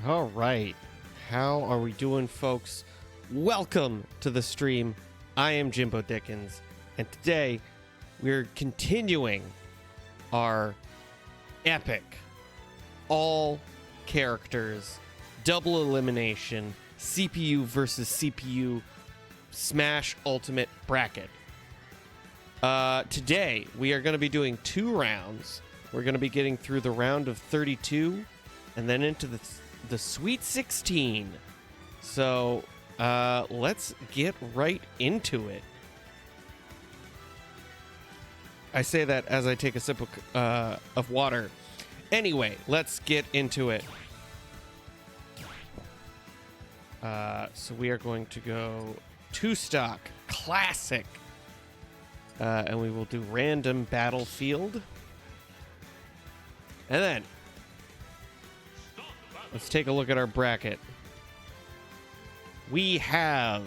All right. How are we doing, folks? Welcome to the stream. I am Jimbo Dickens, and today we're continuing our epic all characters double elimination CPU versus CPU Smash Ultimate bracket. Today we are going to be doing 2 rounds. We're going to be getting through the round of 32 and then into the Sweet 16. So let's get right into it. I say that as I take a sip of water. Anyway, let's get into it. So we are going to go 2-stock classic, and we will do random battlefield, and then let's take a look at our bracket. We have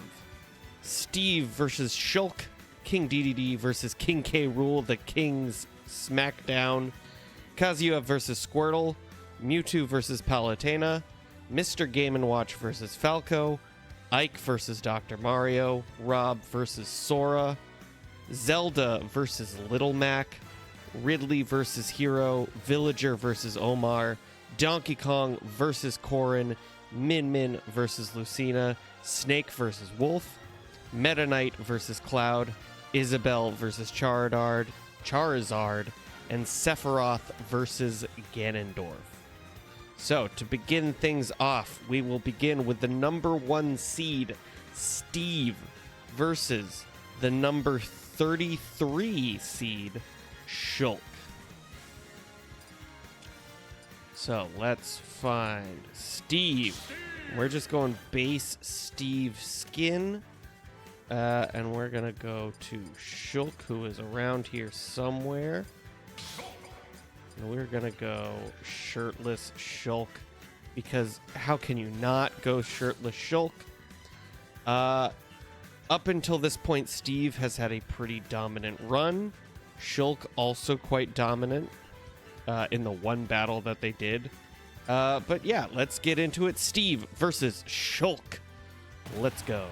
Steve versus Shulk, King DDD versus King K. Rool, the King's Smackdown, Kazuya versus Squirtle, Mewtwo versus Palutena, Mr. Game & Watch versus Falco, Ike versus Dr. Mario, Rob versus Sora, Zelda versus Little Mac, Ridley versus Hero, Villager versus Omar, Donkey Kong versus Corrin, Min Min versus Lucina, Snake versus Wolf, Meta Knight versus Cloud, Isabelle versus Charizard, and Sephiroth versus Ganondorf. So, to begin things off, we will begin with the number 1 seed, Steve, versus the number 33 seed, Shulk. So, let's find Steve. We're just going base Steve skin. And we're going to go to Shulk, who is around here somewhere. And we're going to go shirtless Shulk, because how can you not go shirtless Shulk? Up until this point, Steve has had a pretty dominant run. Shulk also quite dominant in the one battle that they did. But yeah, let's get into it. Steve versus Shulk. Let's go.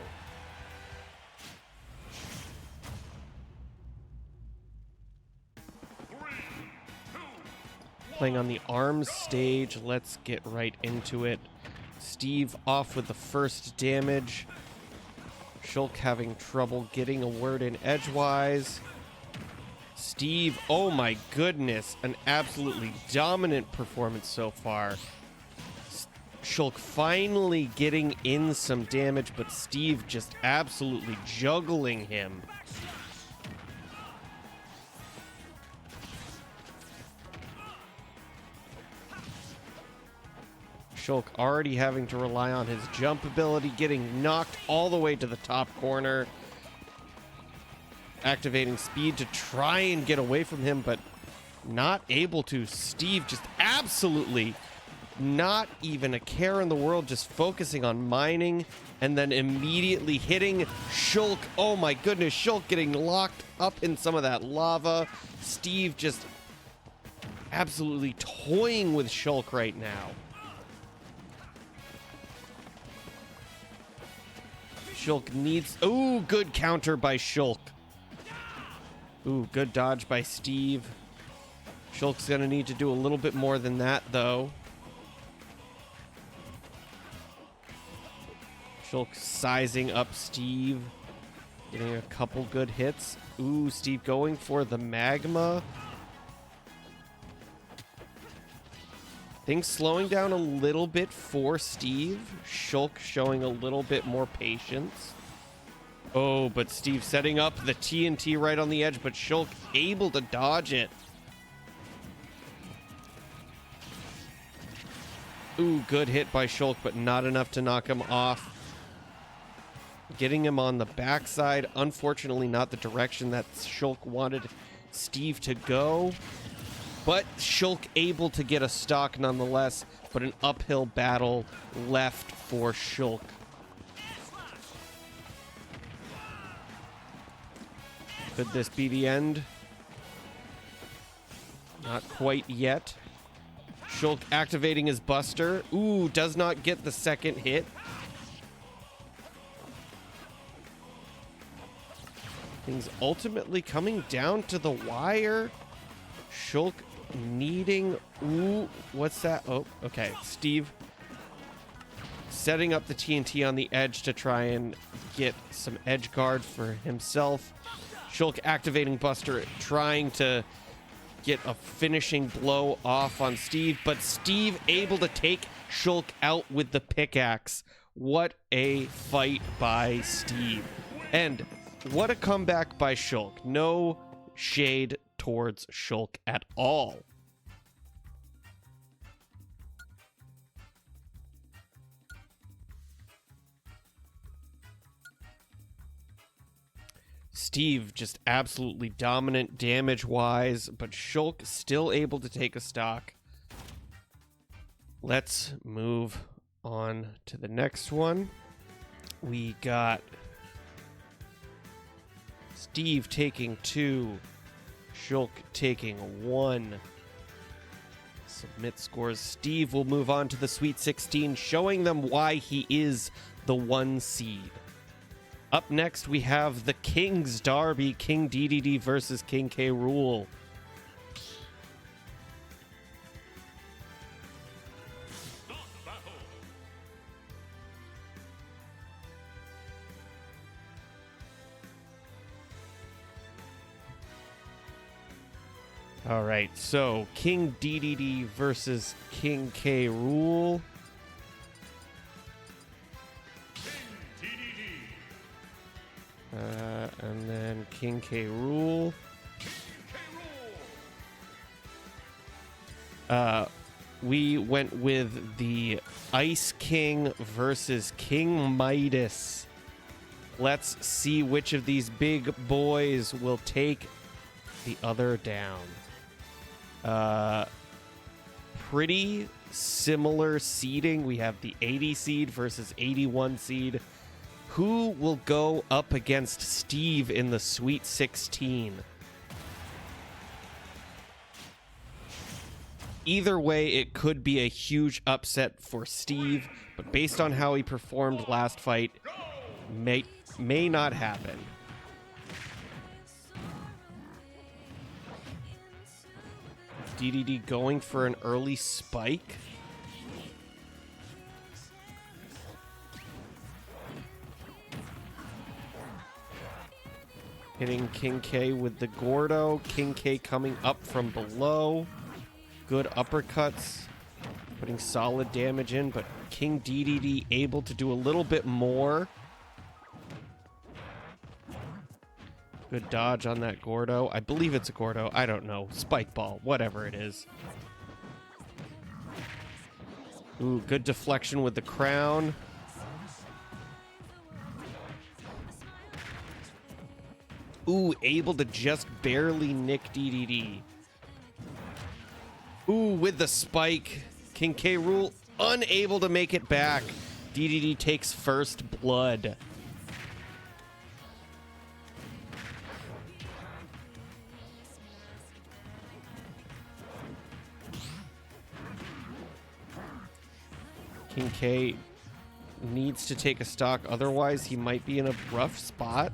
Playing on the arms stage, let's get right into it. Steve off with the first damage. Shulk having trouble getting a word in edgewise. Steve, oh my goodness, an absolutely dominant performance so far. Shulk finally getting in some damage, but Steve just absolutely juggling him. Shulk already having to rely on his jump ability, getting knocked all the way to the top corner. Activating speed to try and get away from him, but not able to. Steve just absolutely not even a care in the world, just focusing on mining and then immediately hitting Shulk. Oh my goodness, Shulk getting locked up in some of that lava. Steve just absolutely toying with Shulk right now. Shulk needs... Ooh, good counter by Shulk. Ooh, good dodge by Steve. Shulk's going to need to do a little bit more than that, though. Shulk sizing up Steve. Getting a couple good hits. Ooh, Steve going for the magma. Things slowing down a little bit for Steve. Shulk showing a little bit more patience. Oh, but Steve setting up the TNT right on the edge, but Shulk able to dodge it. Ooh, good hit by Shulk, but not enough to knock him off. Getting him on the backside. Unfortunately, not the direction that Shulk wanted Steve to go. But Shulk able to get a stock nonetheless, but an uphill battle left for Shulk. Could this be the end? Not quite yet. Shulk activating his Buster. Ooh, does not get the second hit. Things ultimately coming down to the wire. Shulk needing... Ooh, what's that? Oh, okay. Steve setting up the TNT on the edge to try and get some edge guard for himself. Shulk activating Buster, trying to get a finishing blow off on Steve, but Steve able to take Shulk out with the pickaxe. What a fight by Steve. And what a comeback by Shulk. No shade towards Shulk at all. Steve just absolutely dominant damage-wise, but Shulk still able to take a stock. Let's move on to the next one. We got Steve taking 2, Shulk taking 1. Submit scores. Steve will move on to the Sweet 16, showing them why he is the 1 seed. Up next, we have the King's Derby, King DDD versus King K. Rool. All right, so King DDD versus King K. Rool. And then King K. Rool. We went with the Ice King versus King Midas. Let's see which of these big boys will take the other down. Pretty similar seeding. We have the 80 seed versus 81 seed. Who will go up against Steve in the Sweet 16? Either way, it could be a huge upset for Steve, but based on how he performed last fight, may not happen. DDD going for an early spike. Hitting King K with the Gordo. King K coming up from below. Good uppercuts. Putting solid damage in, but King DDD able to do a little bit more. Good dodge on that Gordo. I believe it's a Gordo. I don't know. Spike ball. Whatever it is. Ooh, good deflection with the crown. Ooh, able to just barely nick DDD. Ooh, with the spike. King K. Rool unable to make it back. DDD takes first blood. King K needs to take a stock, otherwise he might be in a rough spot.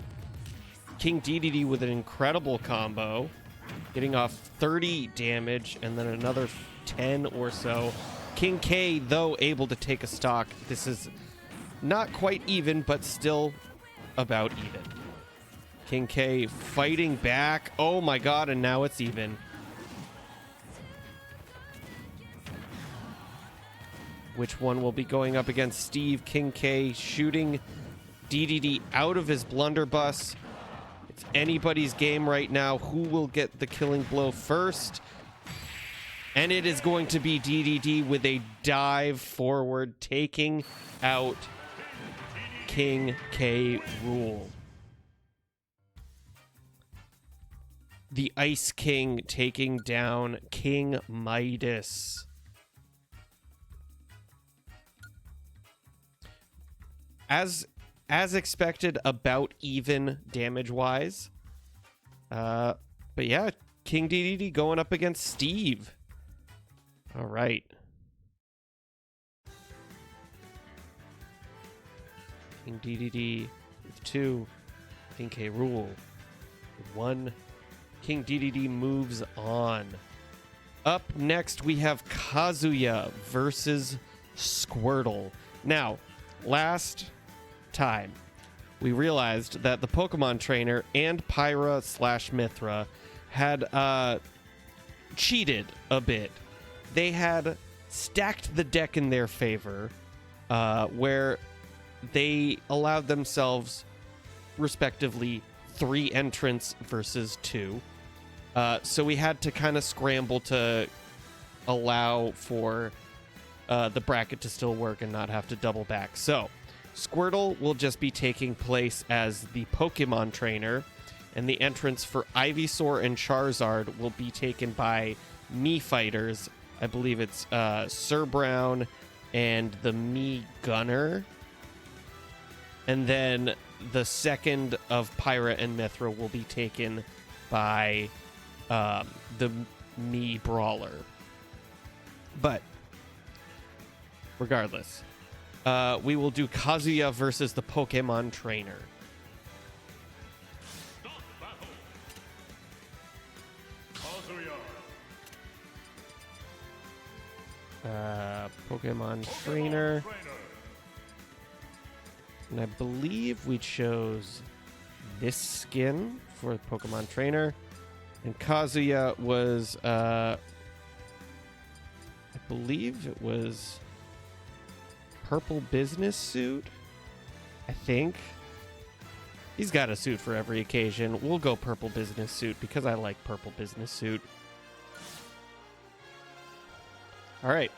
King DDD with an incredible combo, getting off 30 damage and then another 10 or so. King K, though, able to take a stock. This is not quite even, but still about even. King K fighting back. Oh my god, and now it's even. Which one will be going up against Steve? King K shooting DDD out of his blunderbuss. It's anybody's game right now. Who will get the killing blow first? And it is going to be DDD with a dive forward, taking out King K. Rool. The Ice King taking down King Midas. As expected, about even damage-wise. But yeah, King DDD going up against Steve. All right. King DDD with 2. King K. Rool with 1. King DDD moves on. Up next, we have Kazuya versus Squirtle. Now, last time, we realized that the Pokemon Trainer and Pyra/Mithra had cheated a bit. They had stacked the deck in their favor, where they allowed themselves, respectively, 3 entrants versus 2. So we had to kind of scramble to allow for the bracket to still work and not have to double back. So Squirtle will just be taking place as the Pokemon Trainer, and the entrants for Ivysaur and Charizard will be taken by Mii fighters. I believe it's Sir Brown and the Mii Gunner. And then the second of Pyra and Mithra will be taken by the Mii Brawler. But regardless, we will do Kazuya versus the Pokemon Trainer. Pokemon Trainer. And I believe we chose this skin for Pokemon Trainer. And Kazuya was, I believe it was purple business suit, I think. He's got a suit for every occasion. We'll go purple business suit because I like purple business suit. All right.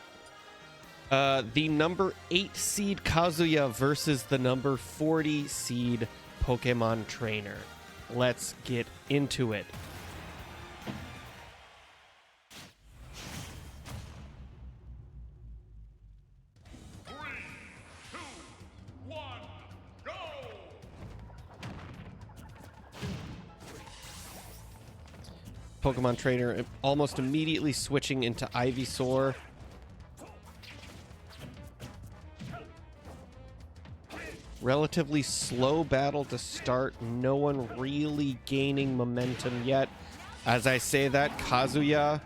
The number 8 seed Kazuya versus the number 40 seed Pokemon Trainer. Let's get into it. Pokemon Trainer almost immediately switching into Ivysaur. Relatively slow battle to start. No one really gaining momentum yet. As I say that, Kazuya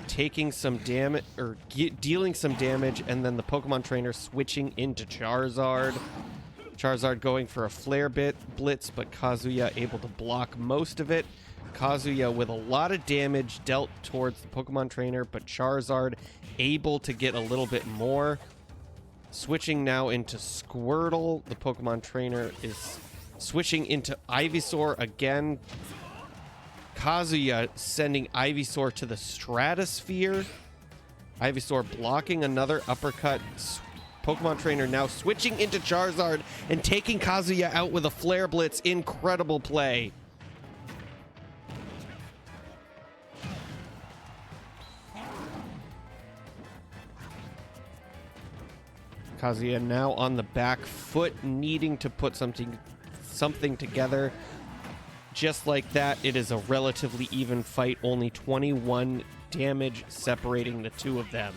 taking some damage, or dealing some damage, and then the Pokemon Trainer switching into Charizard. Charizard going for a Flare Blitz, but Kazuya able to block most of it. Kazuya with a lot of damage dealt towards the Pokemon Trainer, but Charizard able to get a little bit more. Switching now into Squirtle. The Pokemon Trainer is switching into Ivysaur again. Kazuya sending Ivysaur to the stratosphere. Ivysaur blocking another uppercut. Pokemon Trainer now switching into Charizard and taking Kazuya out with a Flare Blitz. Incredible play. Kazuya now on the back foot, needing to put something together. Just like that, it is a relatively even fight. Only 21 damage separating the two of them.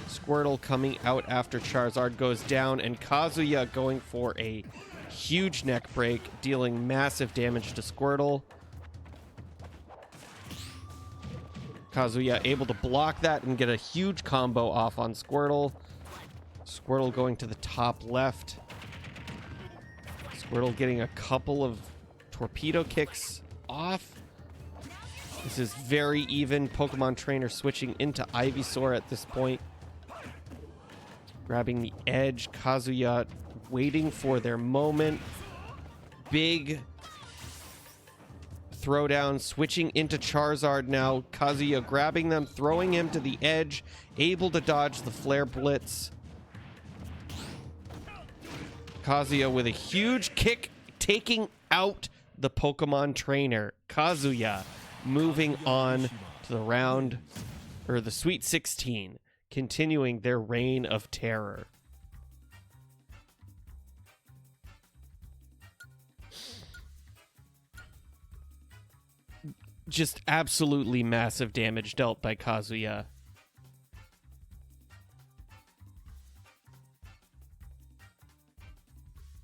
Squirtle coming out after Charizard goes down, and Kazuya going for a huge neck break, dealing massive damage to Squirtle. Kazuya able to block that and get a huge combo off on Squirtle. Squirtle going to the top left. Squirtle getting a couple of torpedo kicks off. This is very even. Pokemon Trainer switching into Ivysaur at this point. Grabbing the edge. Kazuya waiting for their moment. Big throwdown, switching into Charizard now. Kazuya grabbing them, throwing him to the edge, able to dodge the Flare Blitz. Kazuya with a huge kick, taking out the Pokemon Trainer. Kazuya moving on to the round, or the Sweet 16, continuing their reign of terror. just absolutely massive damage dealt by Kazuya.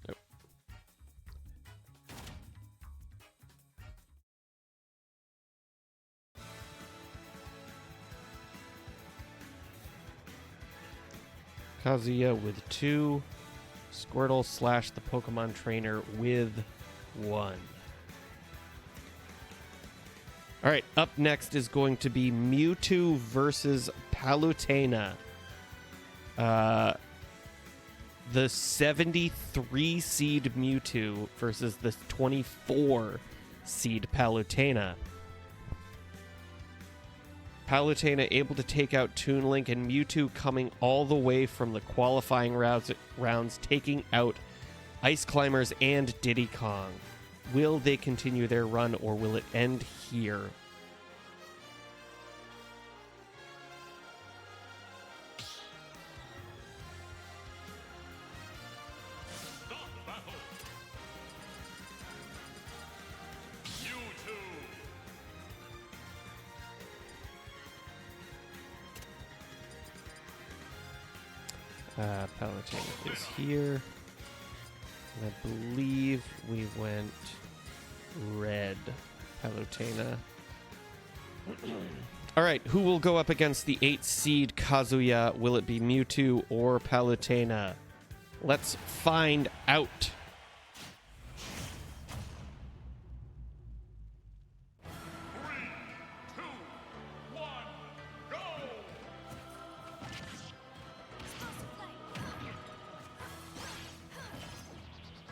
Oh. Kazuya with 2. Squirtle slash the Pokemon trainer with 1. All right, up next is going to be Mewtwo versus Palutena. The 73 seed Mewtwo versus the 24 seed Palutena. Palutena able to take out Toon Link, and Mewtwo coming all the way from the qualifying rounds, taking out Ice Climbers and Diddy Kong. Will they continue their run, or will it end here? Palutena is here. And I believe we went red. Palutena. All right, who will go up against the 8 seed Kazuya? Will it be Mewtwo or Palutena? Let's find out.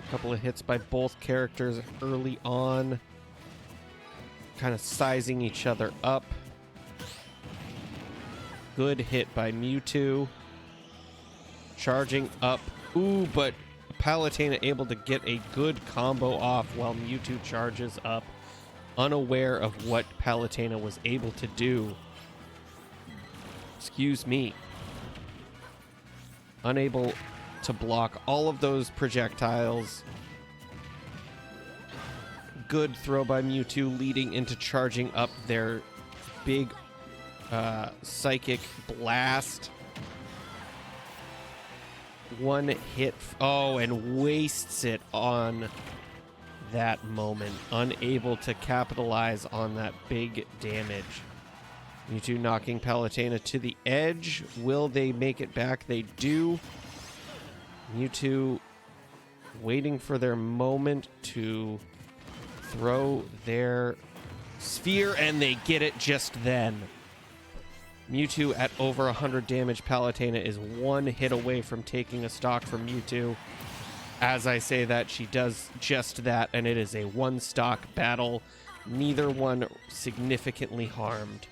Couple of hits by both characters early on, kind of sizing each other up. Good hit by Mewtwo, charging up. Ooh, but Palutena able to get a good combo off while Mewtwo charges up, unaware of what Palutena was able to do. Excuse me. Unable to block all of those projectiles. Good throw by Mewtwo, leading into charging up their big psychic blast. One hit. Oh, and wastes it on that moment. Unable to capitalize on that big damage. Mewtwo knocking Palutena to the edge. Will they make it back? They do. Mewtwo waiting for their moment to throw their sphere, and they get it just then. Mewtwo at over 100 damage. Palutena is one hit away from taking a stock from Mewtwo. As I say that, she does just that, and it is a one-stock battle. Neither one significantly harmed.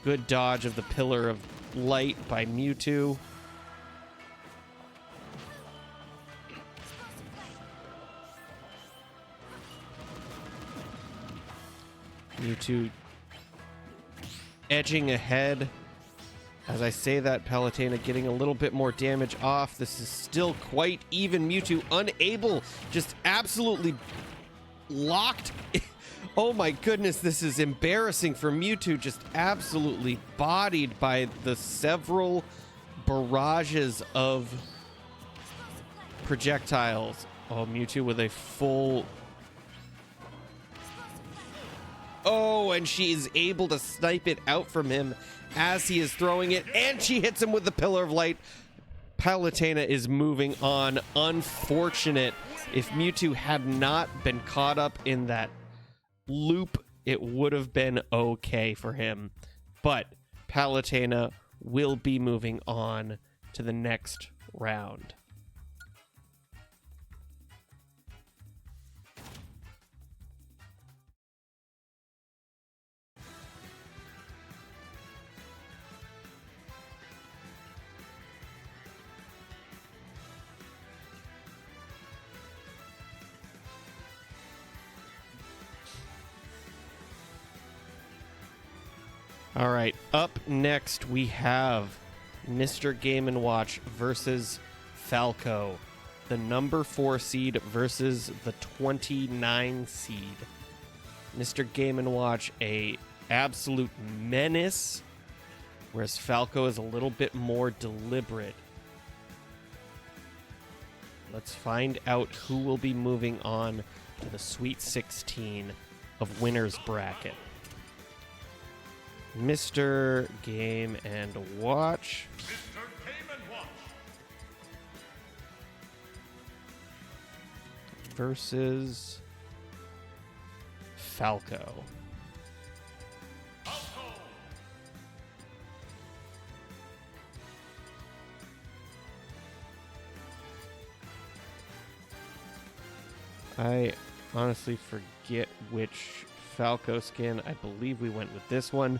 Good dodge of the Pillar of Light by Mewtwo. Mewtwo edging ahead. As I say that, Palutena getting a little bit more damage off. This is still quite even. Mewtwo unable, just absolutely locked. Oh my goodness, this is embarrassing for Mewtwo, just absolutely bodied by the several barrages of projectiles. Oh, Mewtwo with a full... Oh, and she is able to snipe it out from him as he is throwing it, and she hits him with the Pillar of Light. Palutena is moving on. Unfortunate. If Mewtwo had not been caught up in that loop, it would have been okay for him. But Palutena will be moving on to the next round. All right, up next we have Mr. Game & Watch versus Falco, the number 4 seed versus the 29 seed. Mr. Game & Watch a absolute menace, whereas Falco is a little bit more deliberate. Let's find out who will be moving on to the Sweet 16 of Winner's Bracket. Mr. Game and Watch. Mr. Game and Watch. Versus Falco. I honestly forget which Falco skin. I believe we went with this one.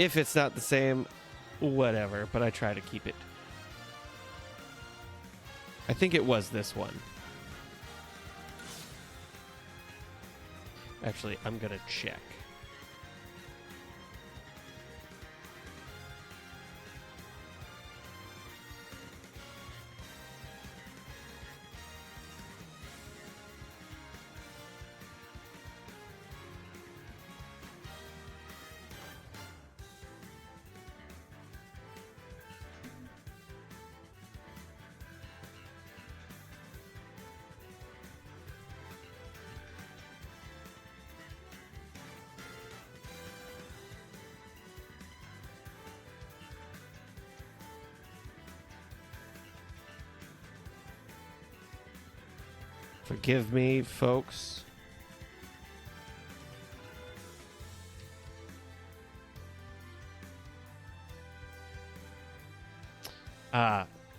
If it's not the same, whatever, but I try to keep it. I think it was this one. Actually, I'm going to check. Forgive me, folks.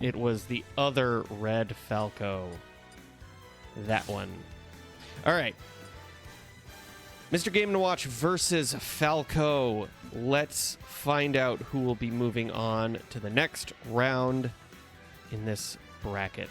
It was the other red Falco. That one. All right. Mr. Game & Watch versus Falco. Let's find out who will be moving on to the next round in this bracket.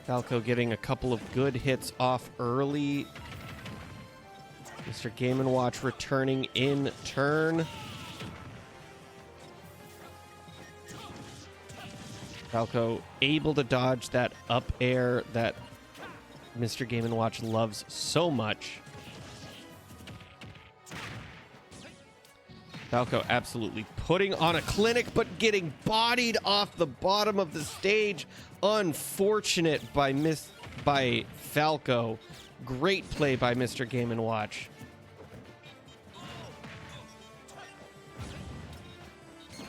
Falco getting a couple of good hits off early. Mr. Game & Watch returning in turn. Falco able to dodge that up air that Mr. Game & Watch loves so much. Falco absolutely putting on a clinic, but getting bodied off the bottom of the stage. Unfortunate by Falco. Great play by Mr. Game & Watch.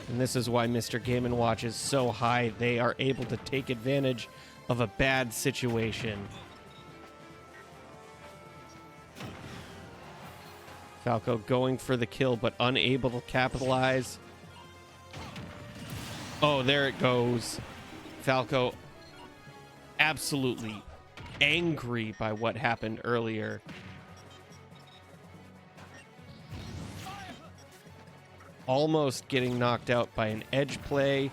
And this is why Mr. Game & Watch is so high. They are able to take advantage of a bad situation. Falco going for the kill, but unable to capitalize. Oh, there it goes. Falco absolutely angry by what happened earlier. Almost getting knocked out by an edge play.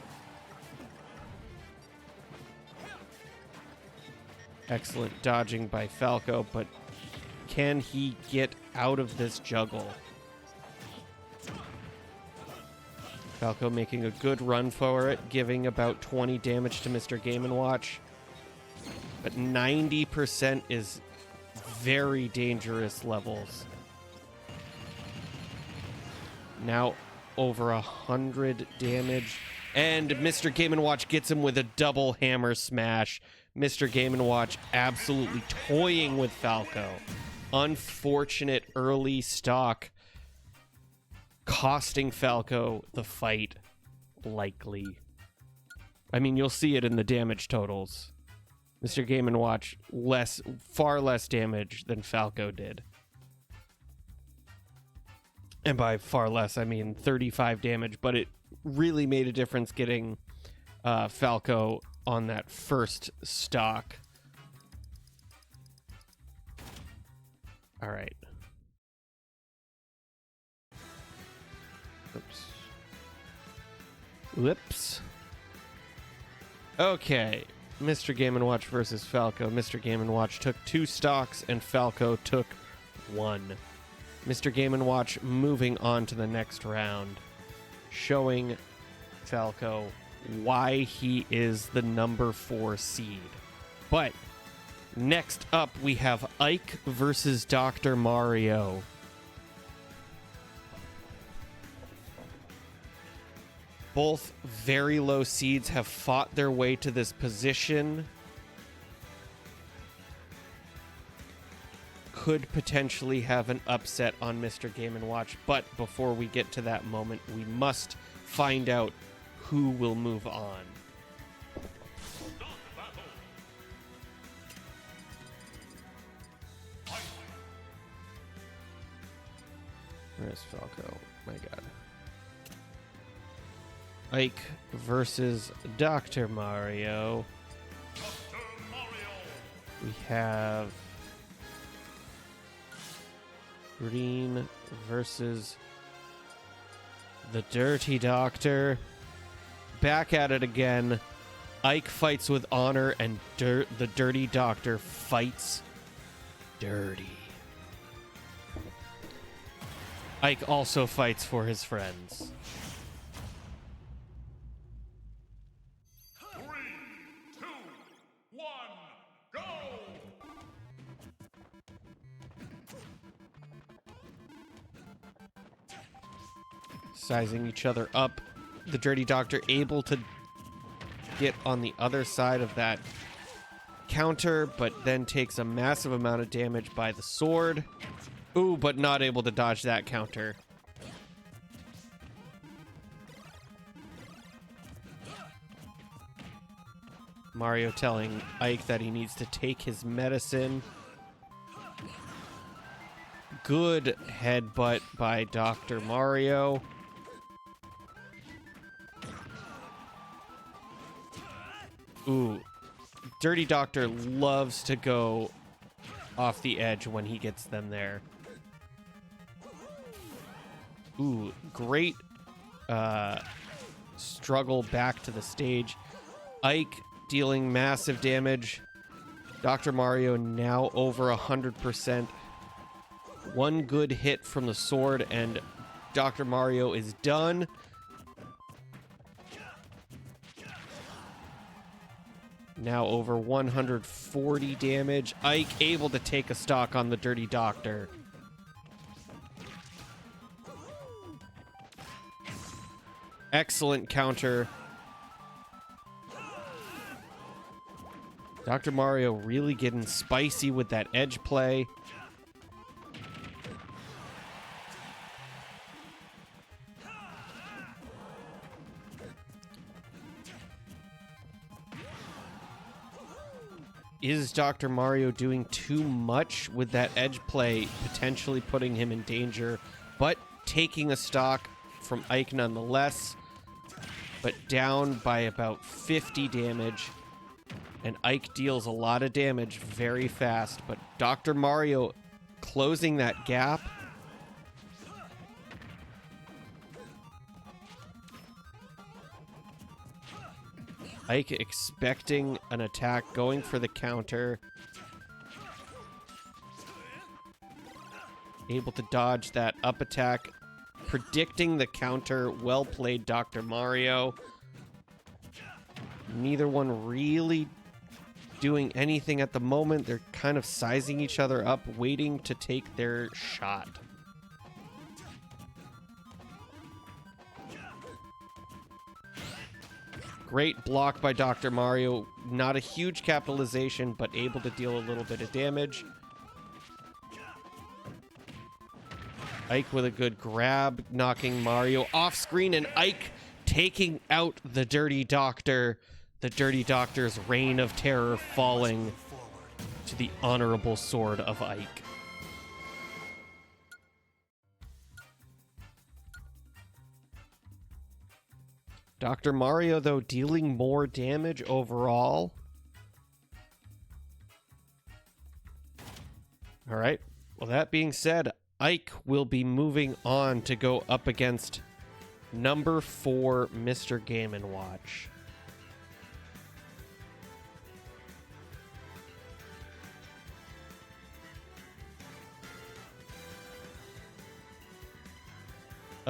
Excellent dodging by Falco, but can he get out of this juggle? Falco making a good run for it, giving about 20 damage to Mr. Game & Watch. But 90% is very dangerous levels. Now over 100 damage. And Mr. Game & Watch gets him with a double hammer smash. Mr. Game & Watch absolutely toying with Falco. Unfortunate early stock costing Falco the fight, likely. I mean, you'll see it in the damage totals. Mr. Game & Watch far less damage than Falco did. And by far less, I mean 35 damage, but it really made a difference getting Falco on that first stock. All right. Oops. Whoops. Okay. Mr. Game & Watch versus Falco. Mr. Game & Watch took 2 stocks, and Falco took 1. Mr. Game & Watch moving on to the next round, showing Falco why he is the number 4 seed. But next up, we have Ike versus Dr. Mario. Both very low seeds have fought their way to this position. Could potentially have an upset on Mr. Game & Watch, but before we get to that moment, we must find out who will move on. Where's Falco? My God. Ike versus Dr. Mario. We have Green versus the Dirty Doctor. Back at it again. Ike fights with honor, and the Dirty Doctor fights dirty. Ike also fights for his friends. 3, 2, 1, go! Sizing each other up. The Dirty Doctor able to get on the other side of that counter, but then takes a massive amount of damage by the sword. Ooh, but not able to dodge that counter. Mario telling Ike that he needs to take his medicine. Good headbutt by Dr. Mario. Ooh, Dirty Doctor loves to go off the edge when he gets them there. Ooh, great struggle back to the stage. Ike dealing massive damage. Dr. Mario now over 100%. One good hit from the sword and Dr. Mario is done. Now over 140 damage. Ike able to take a stock on the Dirty Doctor. Excellent counter. Dr. Mario really getting spicy with that edge play. Is Dr. Mario doing too much with that edge play, potentially putting him in danger, but taking a stock from Ike nonetheless, but down by about 50 damage. And Ike deals a lot of damage very fast, but Dr. Mario closing that gap. Ike expecting an attack, going for the counter. Able to dodge that up attack. Predicting the counter. Well played, Dr. Mario. Neither one really doing anything at the moment. They're kind of sizing each other up, waiting to take their shot. Great block by Dr. Mario. Not a huge capitalization, but able to deal a little bit of damage. Ike with a good grab, knocking Mario off screen, and Ike taking out the Dirty Doctor. The Dirty Doctor's reign of terror falling to the honorable sword of Ike. Dr. Mario, though, dealing more damage overall. All right. Well, that being said, Ike will be moving on to go up against number 4, Mr. Game & Watch.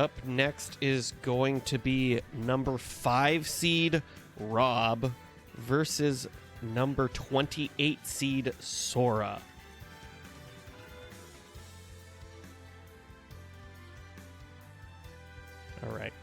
Up next is going to be number 5 seed Rob versus number 28 seed Sora. All right.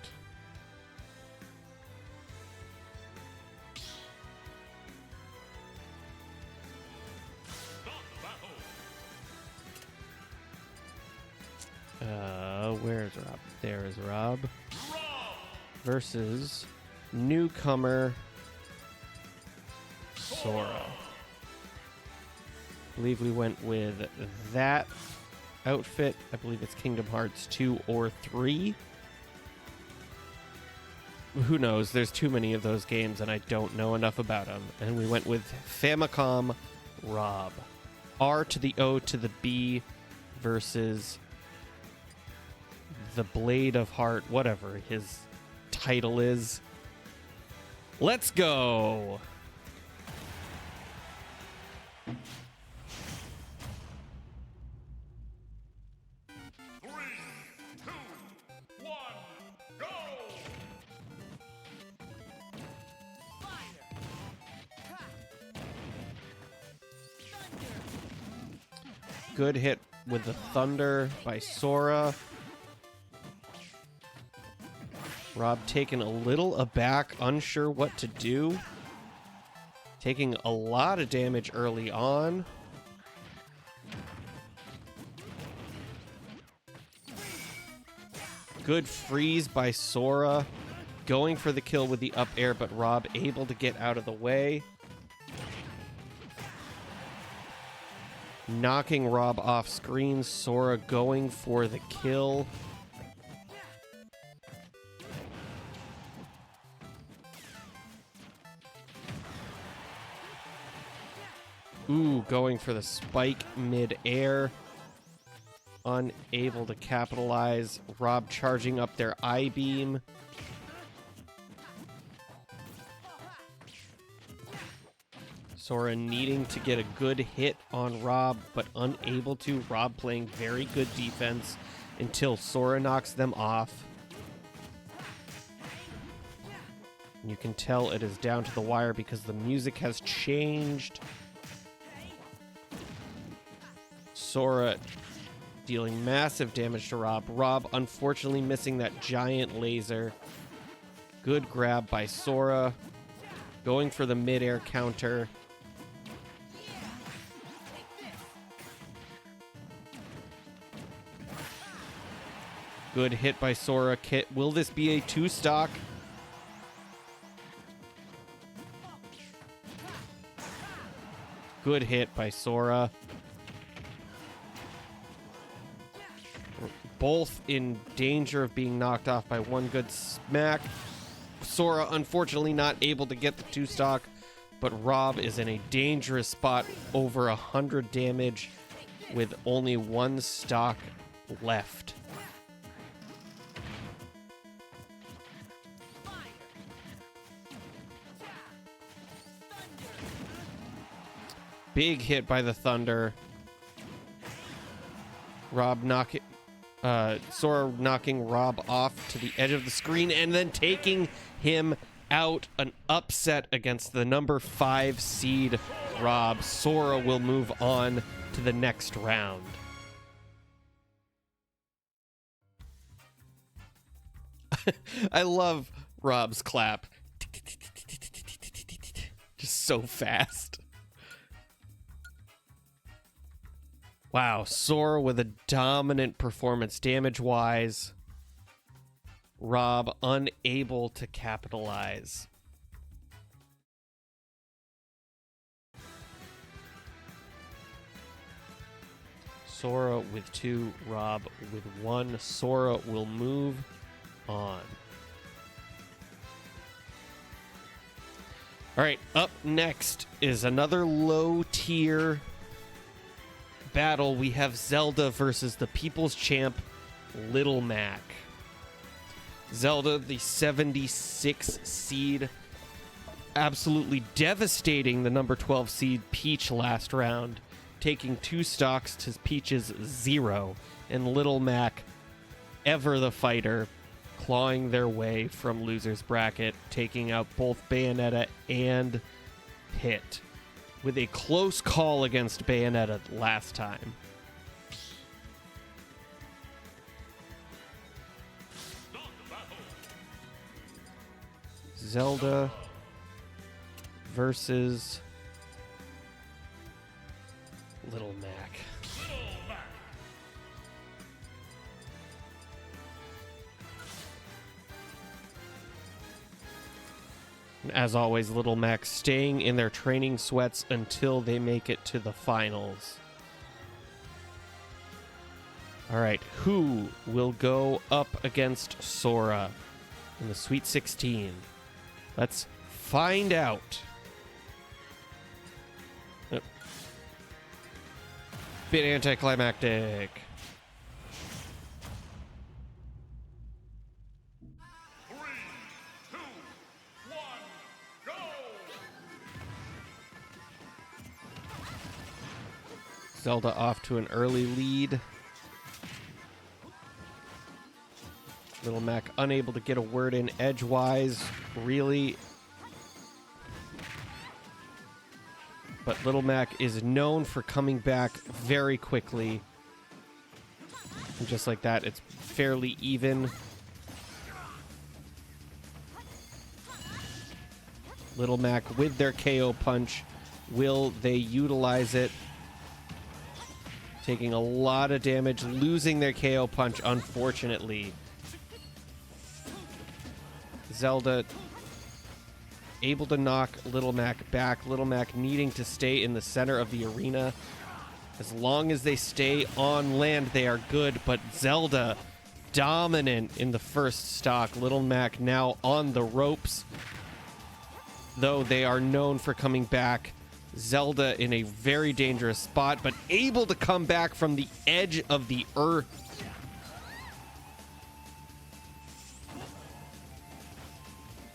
Where's Rob? There is Rob. Versus newcomer Sora. I believe we went with that outfit. I believe it's Kingdom Hearts 2 or 3. Who knows? There's too many of those games and I don't know enough about them. And we went with Famicom Rob. R to the O to the B versus the Blade of Heart, whatever his title is. Let's go! Good hit with the Thunder by Sora. Rob taken a little aback, unsure what to do. Taking a lot of damage early on. Good freeze by Sora. Going for the kill with the up air, but Rob able to get out of the way. Knocking Rob off screen. Sora going for the kill. Ooh, going for the spike mid-air. Unable to capitalize. Rob charging up their I-beam. Sora needing to get a good hit on Rob, but unable to. Rob playing very good defense until Sora knocks them off. You can tell it is down to the wire because the music has changed. Sora dealing massive damage to Rob. Rob unfortunately missing that giant laser. Good grab by Sora. Going for the mid-air counter. Good hit by Sora. Will this be a 2-stock? Good hit by Sora. Both in danger of being knocked off by one good smack. Sora unfortunately not able to get the 2-stock, but Rob is in a dangerous spot, over 100 damage with only 1 stock left. Big hit by the Thunder. Sora knocking Rob off to the edge of the screen and then taking him out. An upset against the number 5 seed Rob. Sora will move on to the next round. I love Rob's clap. Just so fast. Wow, Sora with a dominant performance damage-wise. Rob unable to capitalize. Sora with 2, Rob with 1. Sora will move on. All right, up next is another low-tier battle. We have Zelda versus the People's Champ, Little Mac. Zelda, the 76 seed, absolutely devastating the number 12 seed Peach last round, taking 2 stocks to Peach's 0, and Little Mac ever the fighter, clawing their way from loser's bracket, taking out both Bayonetta and Pit, with a close call against Bayonetta last time. Zelda versus Little Mac. As always, Little Mac staying in their training sweats until they make it to the finals. All right, who will go up against Sora in the Sweet 16? Let's find out. Oh. Bit anticlimactic. 3, 2, 1, go! Zelda off to an early lead. Little Mac unable to get a word in edgewise, really. But Little Mac is known for coming back very quickly. And just like that, it's fairly even. Little Mac with their KO punch. Will they utilize it? Taking a lot of damage, losing their KO punch, unfortunately. Zelda able to knock Little Mac back. Little Mac needing to stay in the center of the arena. As long as they stay on land, they are good. But Zelda dominant in the first stock. Little Mac now on the ropes, though they are known for coming back. Zelda in a very dangerous spot, but able to come back from the edge of the earth.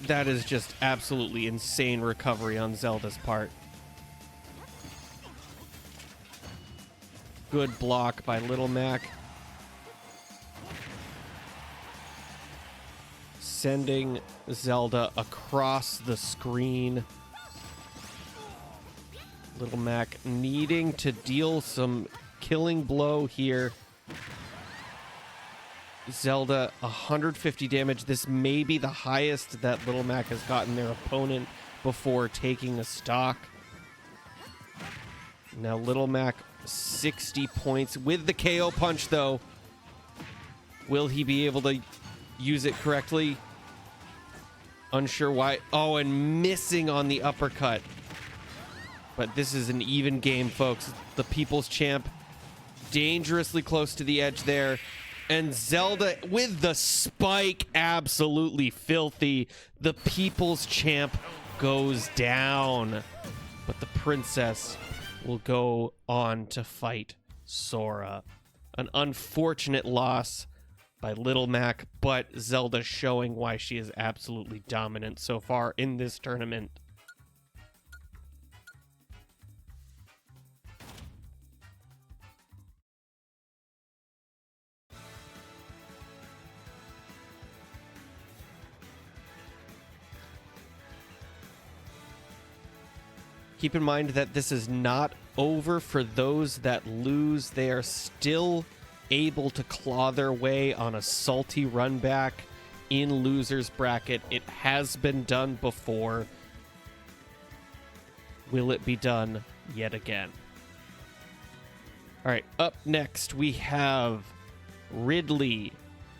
That is just absolutely insane recovery on Zelda's part. Good block by Little Mac. Sending Zelda across the screen. Little Mac needing to deal some killing blow here. Zelda, 150 damage. This may be the highest that Little Mac has gotten their opponent before taking a stock. Now Little Mac, 60 points with the KO punch, though. Will he be able to use it correctly? Unsure why. Oh, and missing on the uppercut. But this is an even game, folks. The People's Champ dangerously close to the edge there. And Zelda with the spike, absolutely filthy. The People's Champ goes down. But the princess will go on to fight Sora. An unfortunate loss by Little Mac, but Zelda showing why she is absolutely dominant so far in this tournament. Keep in mind that this is not over for those that lose. They are still able to claw their way on a salty run back in loser's bracket. It has been done before. Will it be done yet again? All right, up next we have Ridley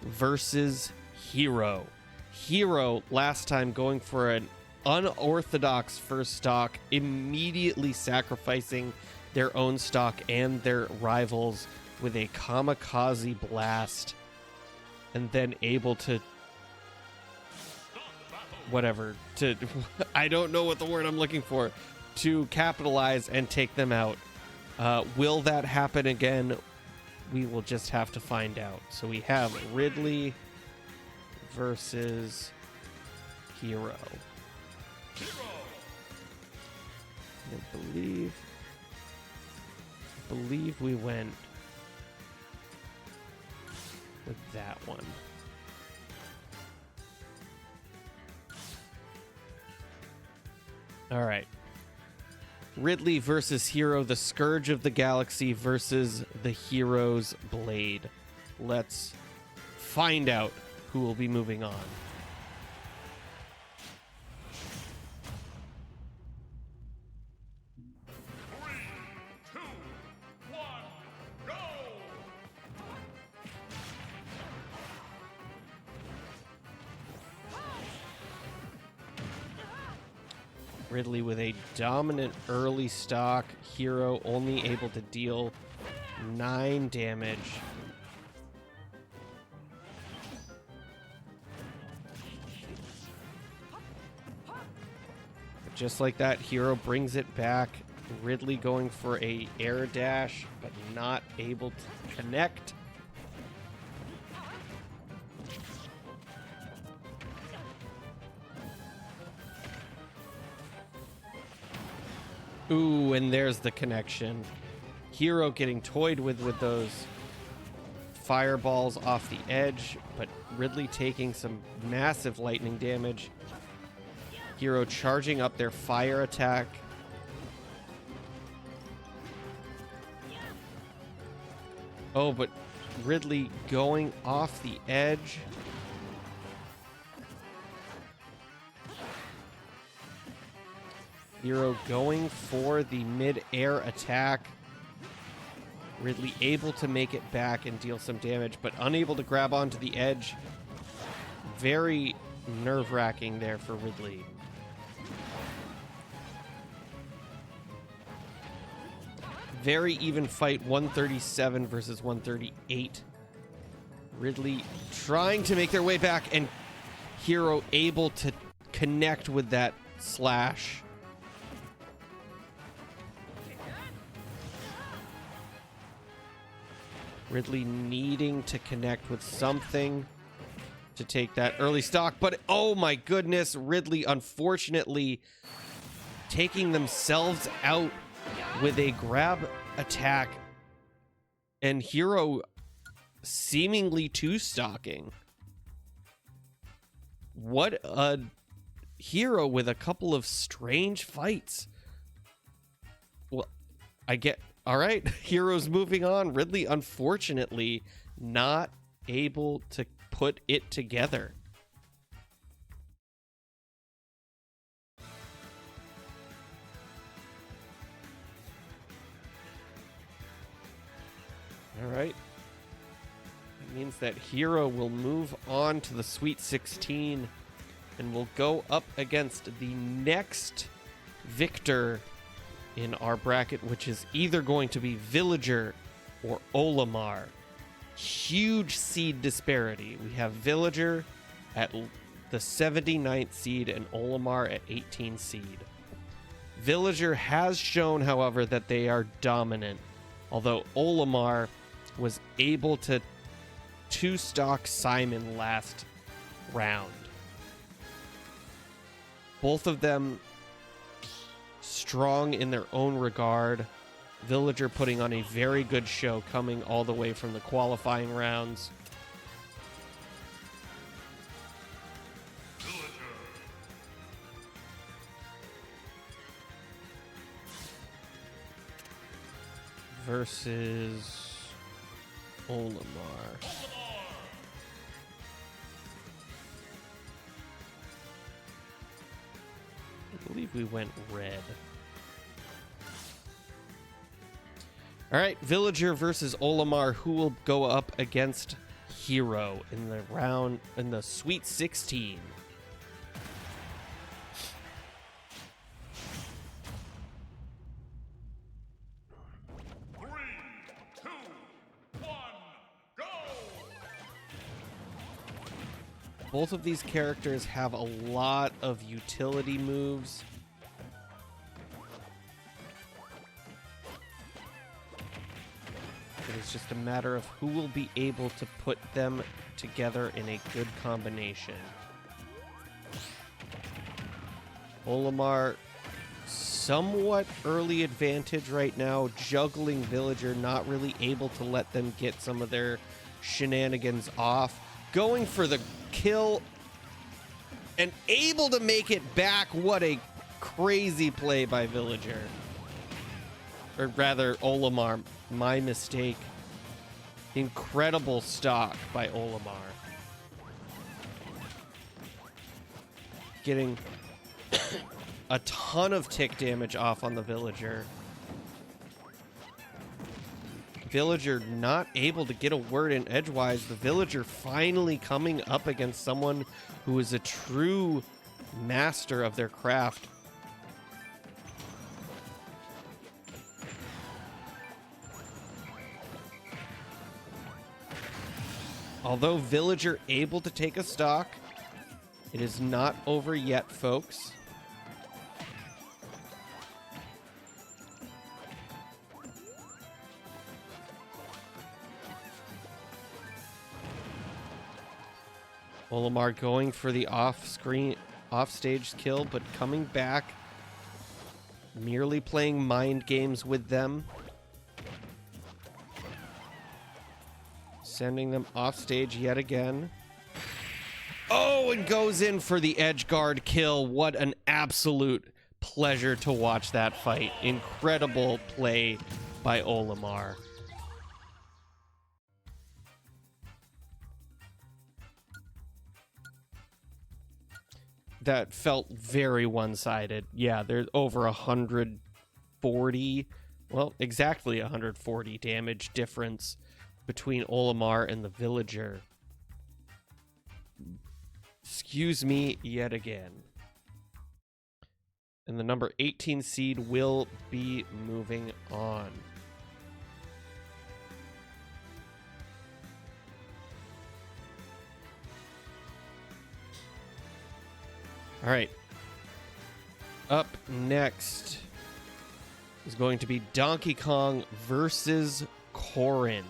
versus Hero. Hero last time going for an unorthodox first stock, immediately sacrificing their own stock and their rivals with a kamikaze blast, and then able to I don't know what the word I'm looking for, to capitalize and take them out. Will that happen again? We will just have to find out. So we have Ridley versus Hero. I believe we went with that one. All right. Ridley versus Hero, the Scourge of the Galaxy versus the Hero's Blade. Let's find out who will be moving on. Ridley with a dominant early stock. Hero only able to deal 9 damage. But just like that, Hero brings it back. Ridley going for a air dash, but not able to connect. Ooh, and there's the connection. Hero getting toyed with those fireballs off the edge, but Ridley taking some massive lightning damage. Hero charging up their fire attack. Oh, but Ridley going off the edge. Hero going for the mid-air attack. Ridley able to make it back and deal some damage, but unable to grab onto the edge. Very nerve-wracking there for Ridley. Very even fight, 137 versus 138. Ridley trying to make their way back, and Hero able to connect with that slash. Ridley needing to connect with something to take that early stock, but oh my goodness, Ridley unfortunately taking themselves out with a grab attack, and Hero seemingly two-stocking. What a Hero with a couple of strange fights. Well, I get... All right, Hero's moving on. Ridley, unfortunately, not able to put it together. All right. That means that Hero will move on to the Sweet 16 and will go up against the next victor in our bracket, which is either going to be Villager or Olimar. Huge seed disparity. We have Villager at the 79th seed and Olimar at 18 seed. Villager has shown, however, that they are dominant, although Olimar was able to two-stock Simon last round. Both of them strong in their own regard. Villager putting on a very good show coming all the way from the qualifying rounds. Versus Olimar. I believe we went red. All right, Villager versus Olimar. Who will go up against Hero in the round in the Sweet 16? Both of these characters have a lot of utility moves. It is just a matter of who will be able to put them together in a good combination. Olimar, somewhat early advantage right now, juggling Villager, not really able to let them get some of their shenanigans off, going for the kill and able to make it back. What a crazy play by Villager. Or rather, Olimar. My mistake. Incredible stock by Olimar. Getting a ton of tick damage off on the Villager. Villager not able to get a word in edgewise. The Villager finally coming up against someone who is a true master of their craft. Although Villager able to take a stock, it is not over yet, folks. Olimar going for the off-stage kill, but coming back, merely playing mind games with them. Sending them off stage yet again. Oh, and goes in for the edge guard kill. What an absolute pleasure to watch that fight. Incredible play by Olimar. That felt very one-sided. Yeah, there's over 140, well, exactly 140 damage difference between Olimar and the Villager. Excuse me yet again. And the number 18 seed will be moving on. All right. Up next is going to be Donkey Kong versus Corrin.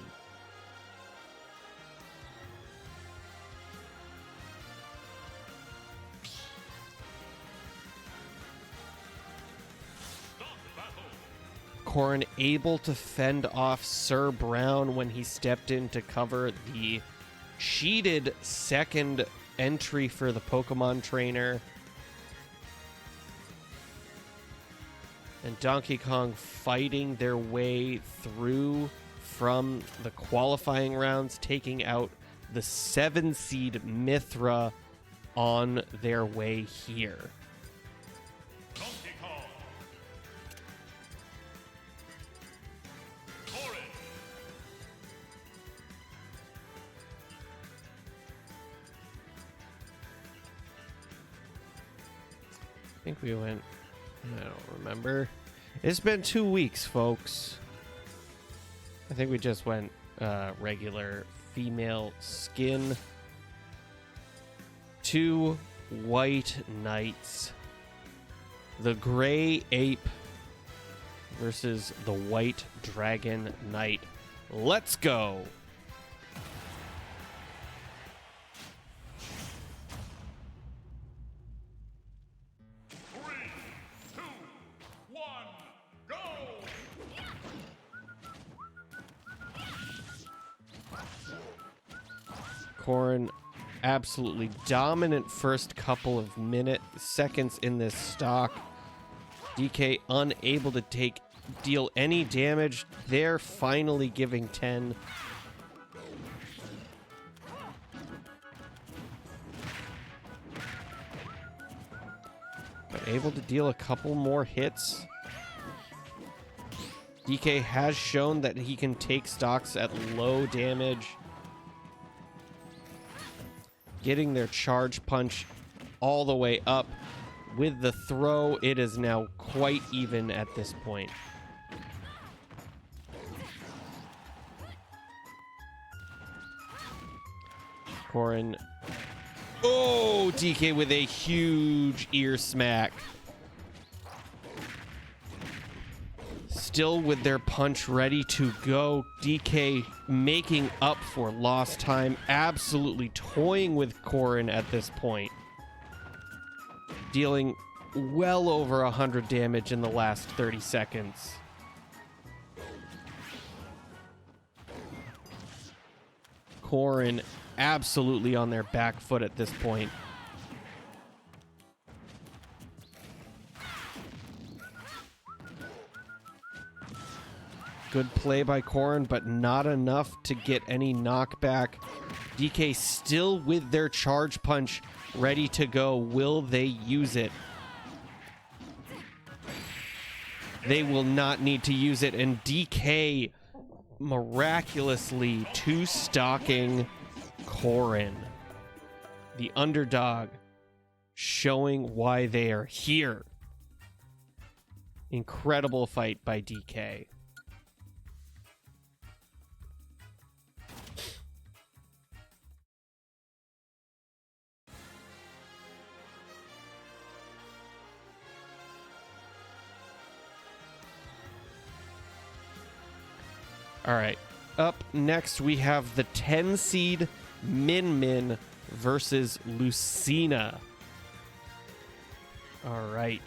Corrin able to fend off Sir Brown when he stepped in to cover the cheated second entry for the Pokemon trainer. And Donkey Kong fighting their way through from the qualifying rounds, taking out the 7 seed Mithra on their way here. I think we went, I don't remember. It's been 2 weeks, folks. I think we just went regular female skin. 2 white knights. The gray ape versus the white dragon knight. Let's go. Corrin, absolutely dominant first couple of seconds in this stock. DK unable to deal any damage. They're finally giving 10. But able to deal a couple more hits. DK has shown that he can take stocks at low damage. Getting their charge punch all the way up. With the throw, it is now quite even at this point. Corrin. Oh, DK with a huge ear smack. Still with their punch ready to go. DK making up for lost time. Absolutely toying with Corrin at this point. Dealing well over 100 damage in the last 30 seconds. Corrin absolutely on their back foot at this point. Good play by Corrin, but not enough to get any knockback. DK still with their charge punch ready to go. Will they use it? They will not need to use it, and DK miraculously two-stocking Corrin. The underdog showing why they are here. Incredible fight by DK. All right. Up next, we have the 10 seed Min Min versus Lucina. All right.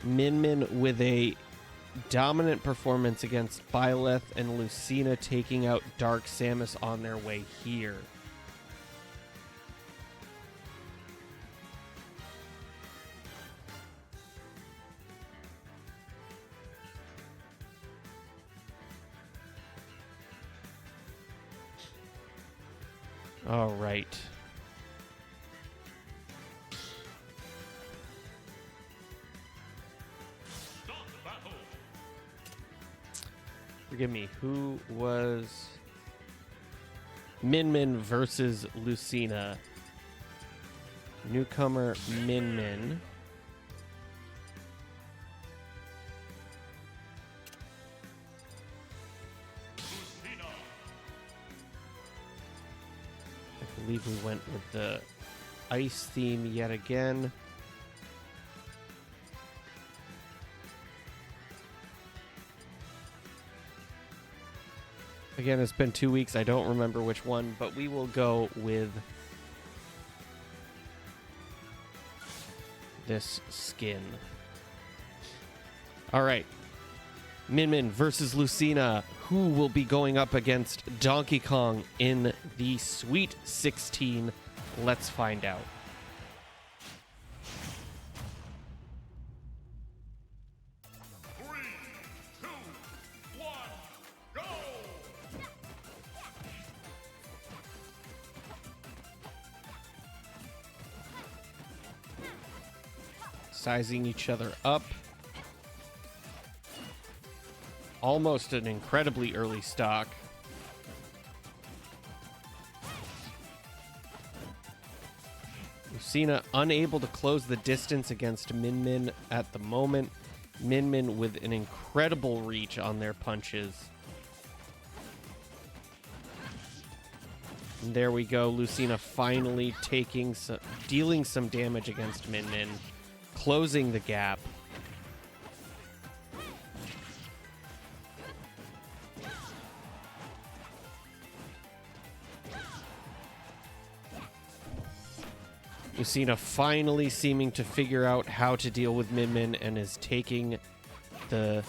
Min Min with a dominant performance against Byleth, and Lucina taking out Dark Samus on their way here. All right. Forgive me, who was Min Min versus Lucina? Newcomer Min Min. I believe we went with the ice theme yet again. Again, it's been 2 weeks. I don't remember which one, but we will go with this skin. All right. Min Min versus Lucina. Who will be going up against Donkey Kong in the Sweet 16? Let's find out. Sizing each other up. Almost an incredibly early stock. Lucina unable to close the distance against Min Min at the moment. Min Min with an incredible reach on their punches. And there we go. Lucina finally dealing some damage against Min Min. Closing the gap. Lucina finally seeming to figure out how to deal with Min Min and is taking the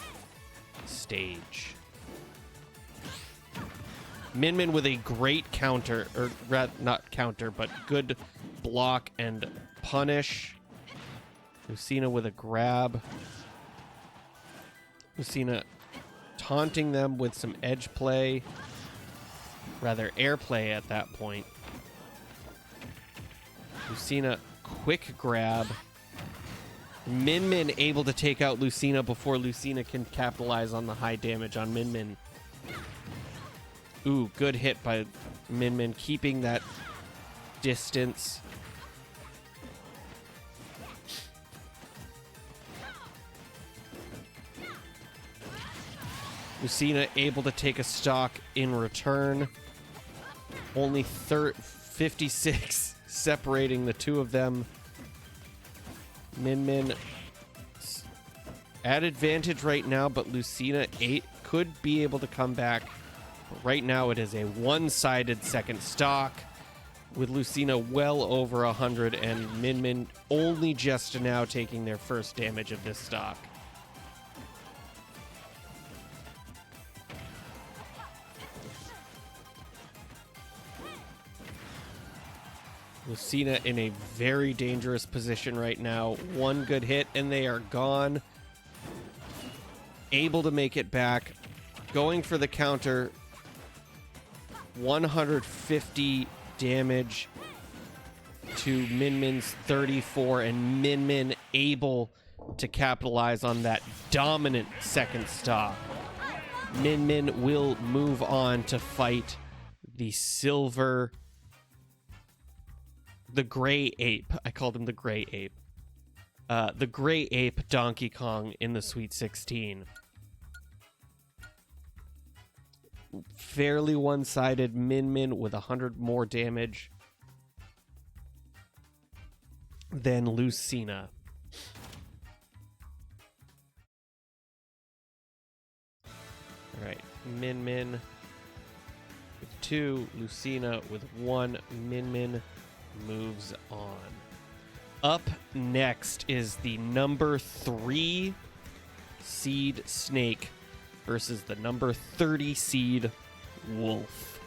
stage. Min Min with a great counter, or not counter, but good block and punish. Lucina with a grab. Lucina taunting them with some edge play. Rather, air play at that point. Lucina, quick grab. Min Min able to take out Lucina before Lucina can capitalize on the high damage on Min Min. Ooh, good hit by Min Min, keeping that distance. Lucina able to take a stock in return. Only 56 separating the two of them. Min Min at advantage right now, but Lucina 8 could be able to come back. But right now it is a one-sided second stock with Lucina well over 100 and Min Min only just now taking their first damage of this stock. Lucina in a very dangerous position right now. One good hit and they are gone. Able to make it back. Going for the counter. 150 damage to Min Min's 34, and Min Min able to capitalize on that dominant second stock. Min Min will move on to fight the gray ape. I called him the gray ape. The gray ape Donkey Kong in the Sweet 16. Fairly one-sided. Min Min with 100 more damage than Lucina. All right, Min Min with 2, Lucina with 1. Min Min moves on. Up next is the number 3 seed Snake versus the number 30 seed Wolf.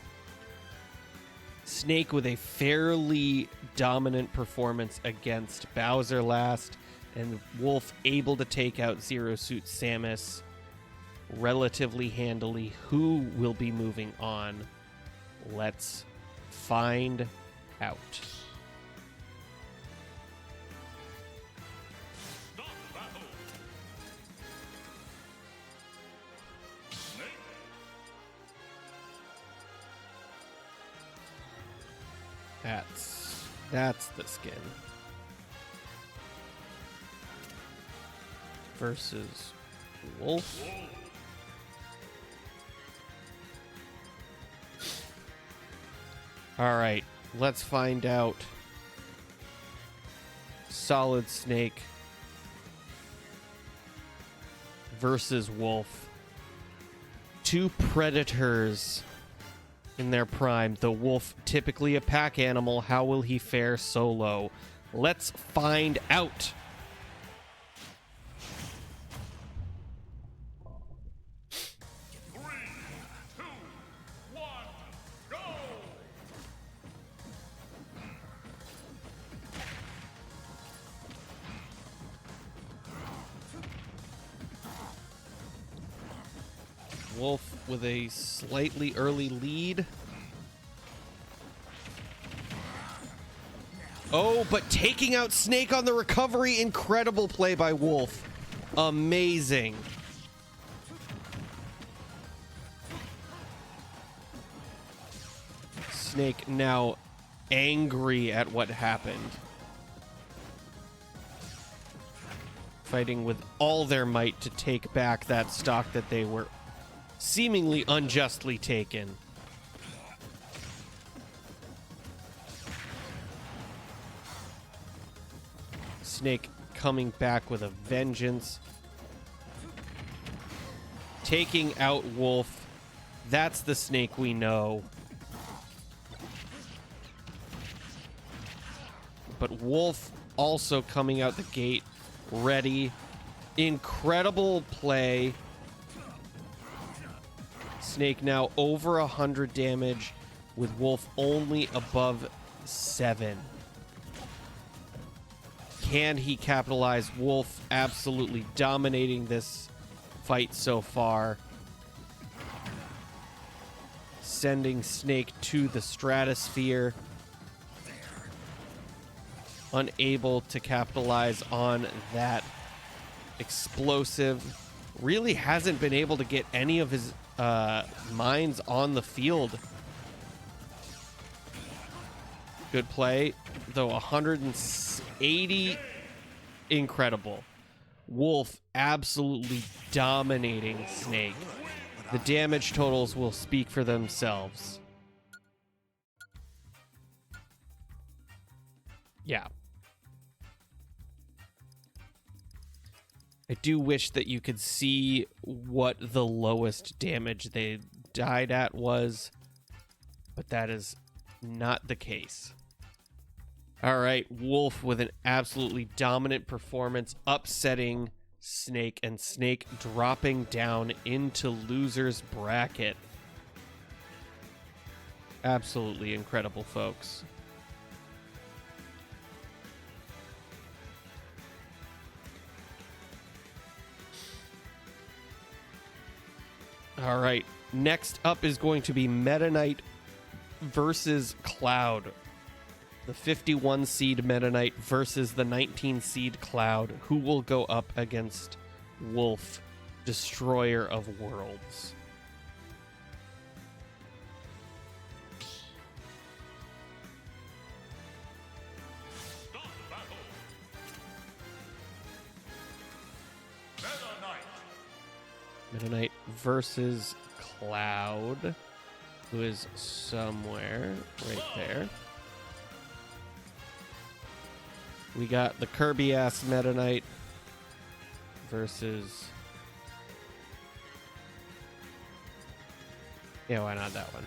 Snake with a fairly dominant performance against Bowser last, and Wolf able to take out Zero Suit Samus relatively handily. Who will be moving on? Let's find out. Start battle. Snake. That's the skin. Versus Wolf. All right, let's find out. Solid Snake versus Wolf. Two predators in their prime. The Wolf, typically a pack animal. How will he fare solo? Let's find out. Wolf with a slightly early lead. Oh, but taking out Snake on the recovery. Incredible play by Wolf. Amazing. Snake now angry at what happened. Fighting with all their might to take back that stock that they were seemingly unjustly taken. Snake coming back with a vengeance. Taking out Wolf. That's the Snake we know. But Wolf also coming out the gate ready. Incredible play. Snake now over 100 damage, with Wolf only above 7. Can he capitalize? Wolf absolutely dominating this fight so far. Sending Snake to the stratosphere. Unable to capitalize on that explosive. Really hasn't been able to get any of his mines on the field. Good play, though. 180. Incredible. Wolf absolutely dominating Snake. The damage totals will speak for themselves. Yeah. I do wish that you could see what the lowest damage they died at was, but that is not the case. All right, Wolf with an absolutely dominant performance, upsetting Snake, and Snake dropping down into loser's bracket. Absolutely incredible, folks. All right. Next up is going to be Meta Knight versus Cloud. The 51 seed Meta Knight versus the 19 seed Cloud. Who will go up against Wolf, Destroyer of Worlds? Start battle. Meta Knight. Meta Knight versus Cloud, who is somewhere right there. We got the Kirby ass Meta Knight versus. Yeah, why not that one?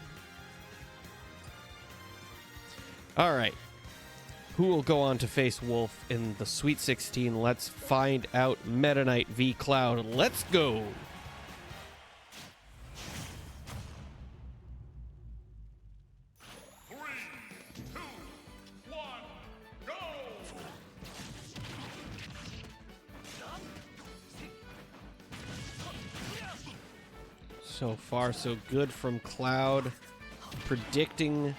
All right. Who will go on to face Wolf in the Sweet 16? Let's find out. Meta Knight v Cloud. Let's go. So far, so good from Cloud. Predicting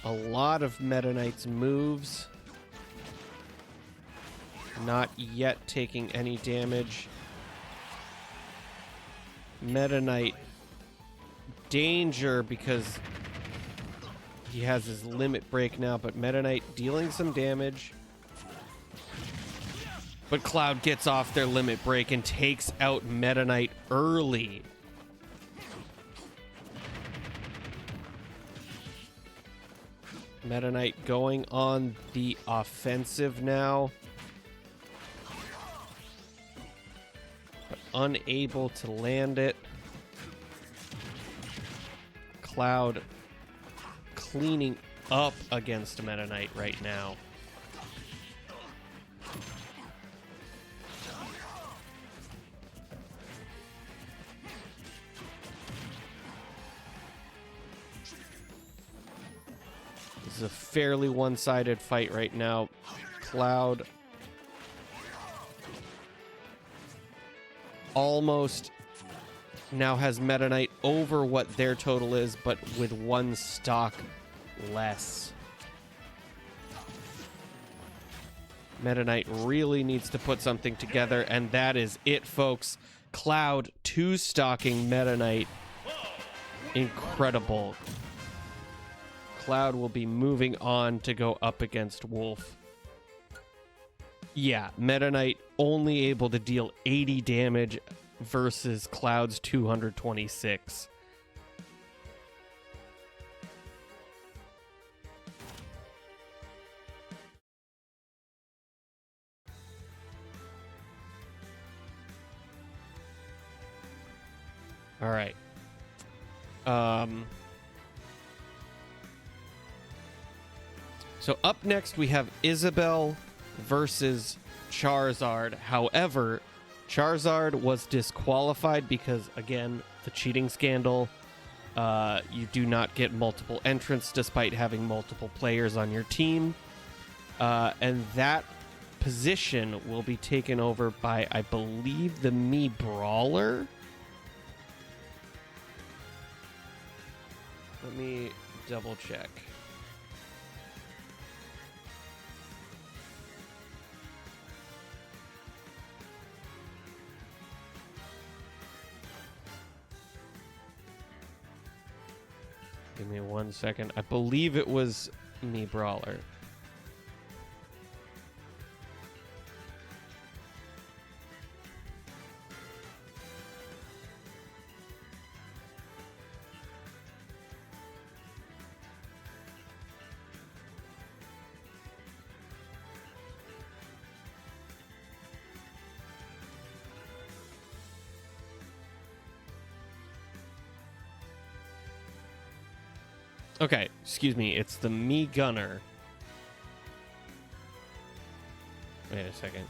a lot of Meta Knight's moves. Not yet taking any damage. Meta Knight, danger because he has his limit break now, but Meta Knight dealing some damage. But Cloud gets off their limit break and takes out Meta Knight early. Meta Knight going on the offensive now. But unable to land it. Cloud cleaning up against Meta Knight right now. This is a fairly one-sided fight right now. Cloud almost now has Meta Knight over what their total is, but with one stock less. Meta Knight really needs to put something together, and that is it, folks. Cloud 2-stocking Meta Knight. Incredible. Cloud will be moving on to go up against Wolf. Yeah, Meta Knight only able to deal 80 damage versus Cloud's 226. All right. So up next we have Isabelle versus Charizard. However, Charizard was disqualified because, again, the cheating scandal. You do not get multiple entrants despite having multiple players on your team. And that position will be taken over by, I believe, the Mii Brawler. Let me double check. Give me 1 second. I believe it was Mii Brawler. Okay, excuse me. It's the Mii Gunner. Wait a second.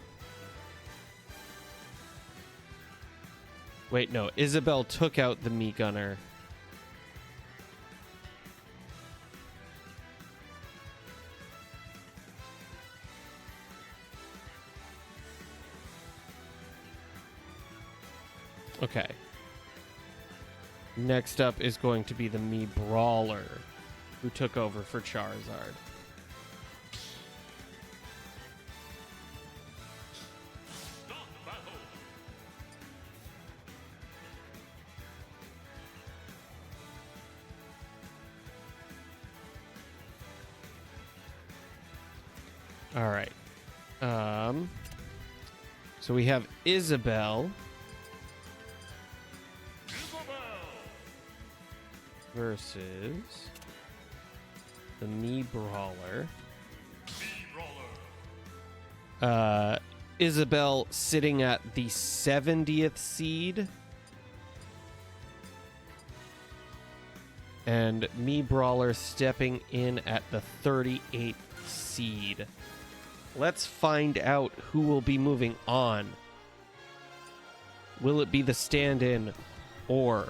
Wait, no. Isabelle took out the Mii Gunner. Okay. Next up is going to be the Me Brawler, who took over for Charizard. Start battle. All right. So we have Isabelle Isabel. versus the Me Brawler. B-Brawler. Isabelle sitting at the 70th seed. And Me Brawler stepping in at the 38th seed. Let's find out who will be moving on. Will it be the stand-in or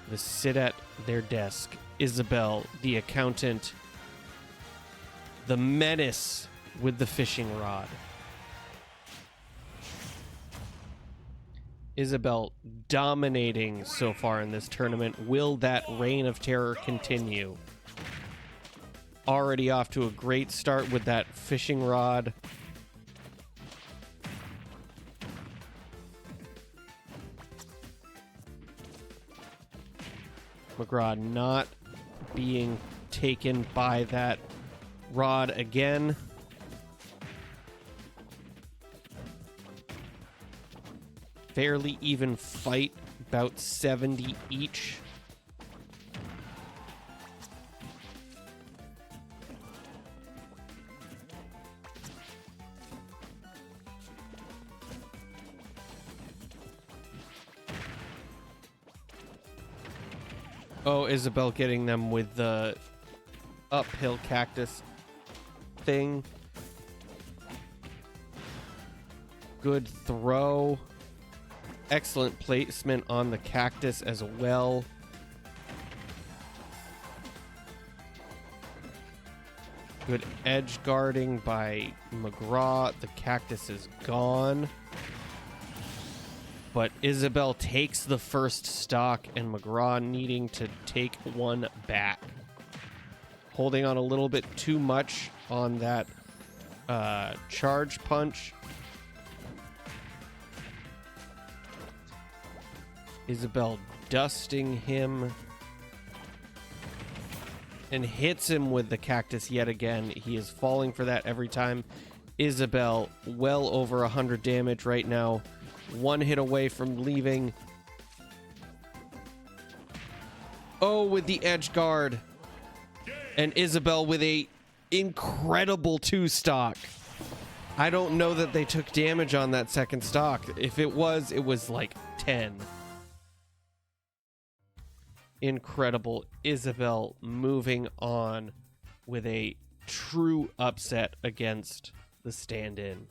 the sit at their desk? Isabelle, the accountant, the menace with the fishing rod. Isabelle dominating so far in this tournament. Will that reign of terror continue? Already off to a great start with that fishing rod. McGraw not being taken by that rod again. Fairly even fight, about 70 each. Oh, Isabelle getting them with the uphill cactus thing. Good throw. Excellent placement on the cactus as well. Good edge guarding by McGraw. The cactus is gone. But Isabelle takes the first stock, and McGraw needing to take one back. Holding on a little bit too much on that charge punch. Isabelle dusting him and hits him with the cactus yet again. He is falling for that every time. Isabelle well over 100 damage right now. One hit away from leaving. Oh, with the edge guard. And Isabelle with a incredible 2-stock. I don't know that they took damage on that second stock. If it was like 10. Incredible. Isabelle moving on with a true upset against the stand-in.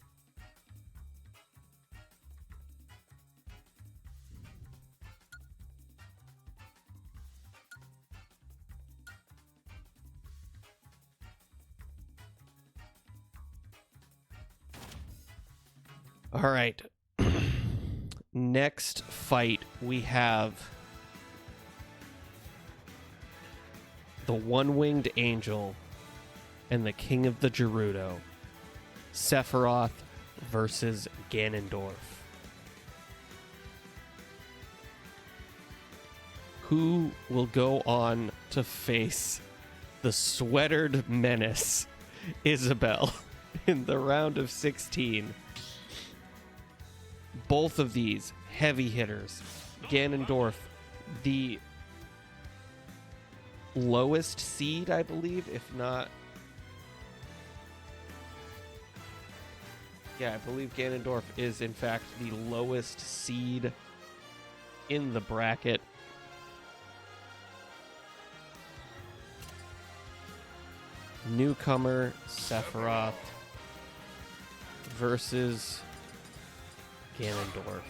All right. Next fight, we have the One-Winged Angel and the King of the Gerudo, Sephiroth versus Ganondorf. Who will go on to face the sweatered menace, Isabelle, in the round of 16? Both of these heavy hitters. Ganondorf, the lowest seed, I believe, if not. Yeah, I believe Ganondorf is, in fact, the lowest seed in the bracket. Newcomer Sephiroth versus Ganondorf.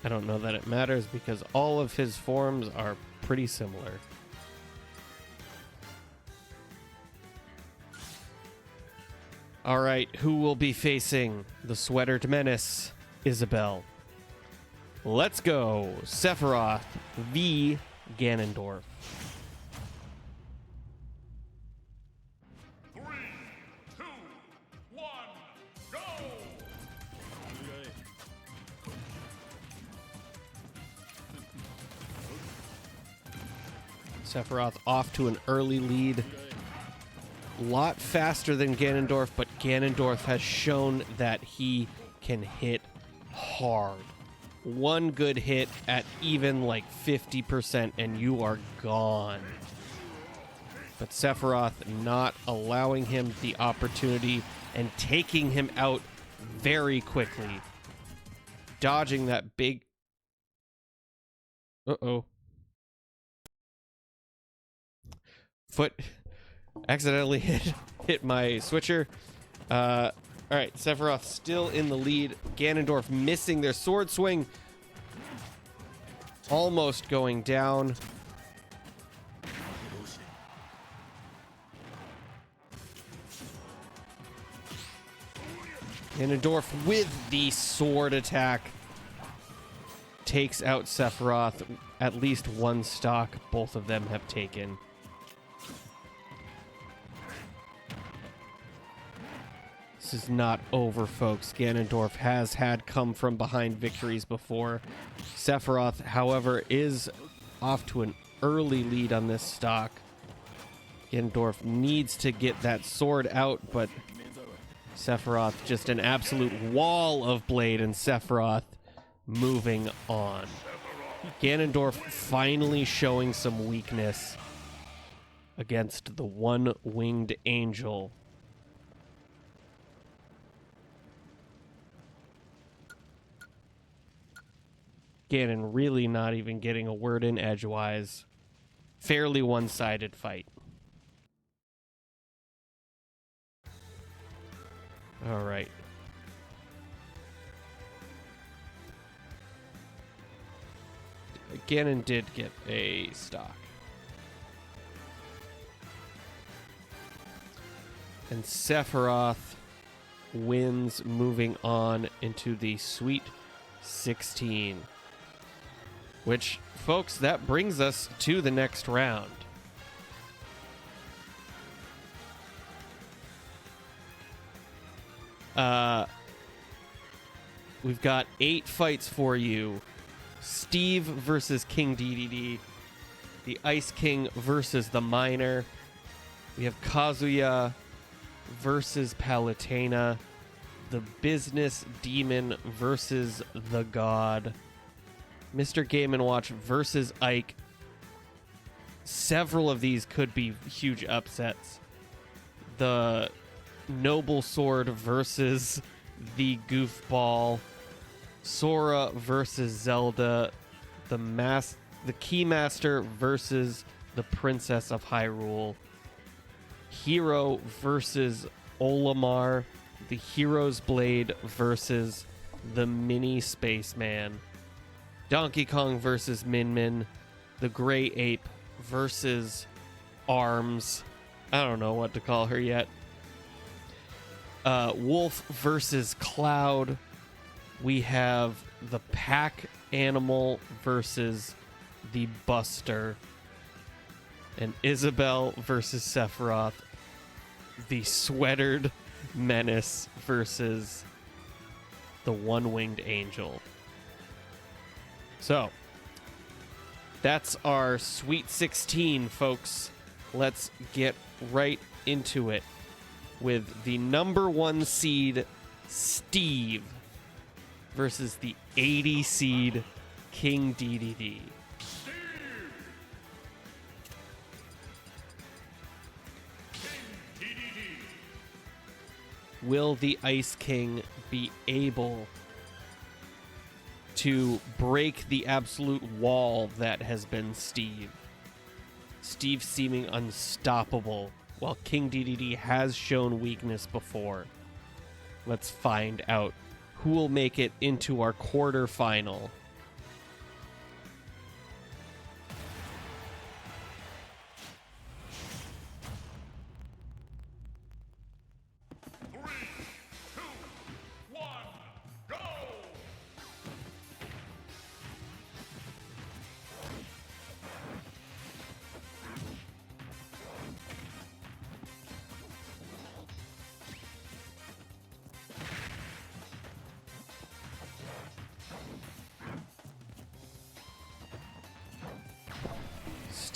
I don't know that it matters because all of his forms are pretty similar. All right, who will be facing the sweatered menace, Isabel? Let's go. Sephiroth v. Ganondorf. 3, 2, 1, go! Sephiroth off to an early lead. Lot faster than Ganondorf, but Ganondorf has shown that he can hit hard. One good hit at even like 50% and you are gone. But Sephiroth not allowing him the opportunity and taking him out very quickly. Dodging that big... Uh-oh. Foot accidentally hit my switcher. All right, Sephiroth still in the lead. Ganondorf missing their sword swing. Almost going down. Ganondorf with the sword attack takes out Sephiroth. At least one stock both of them have taken. This is not over, folks. Ganondorf has had come from behind victories before. Sephiroth, however, is off to an early lead on this stock. Ganondorf needs to get that sword out, but Sephiroth just an absolute wall of blade, and Sephiroth moving on. Ganondorf finally showing some weakness against the one-winged angel. Ganon really not even getting a word in edgewise. Fairly one-sided fight. All right. Ganon did get a stock. And Sephiroth wins, moving on into the Sweet 16. Which, folks, that brings us to the next round. We've got 8 fights for you. Steve versus King DDD. The Ice King versus the Miner. We have Kazuya versus Palutena. The Business Demon versus the God. Mr. Game & Watch versus Ike. Several of these could be huge upsets. The Noble Sword versus the Goofball. Sora versus Zelda. The Keymaster versus the Princess of Hyrule. Hero versus Olimar. The Hero's Blade versus the Mini Spaceman. Donkey Kong versus Min Min. The Gray Ape versus Arms. I don't know what to call her yet. Wolf versus Cloud. We have the Pack Animal versus the Buster. And Isabel versus Sephiroth. The Sweatered Menace versus the One-Winged Angel. So, that's our Sweet 16, folks. Let's get right into it with the number 1 seed, Steve, versus the 80 seed, King DDD. Will the Ice King be able to break the absolute wall that has been Steve? Steve seeming unstoppable, while King DDD has shown weakness before. Let's find out who will make it into our quarterfinal.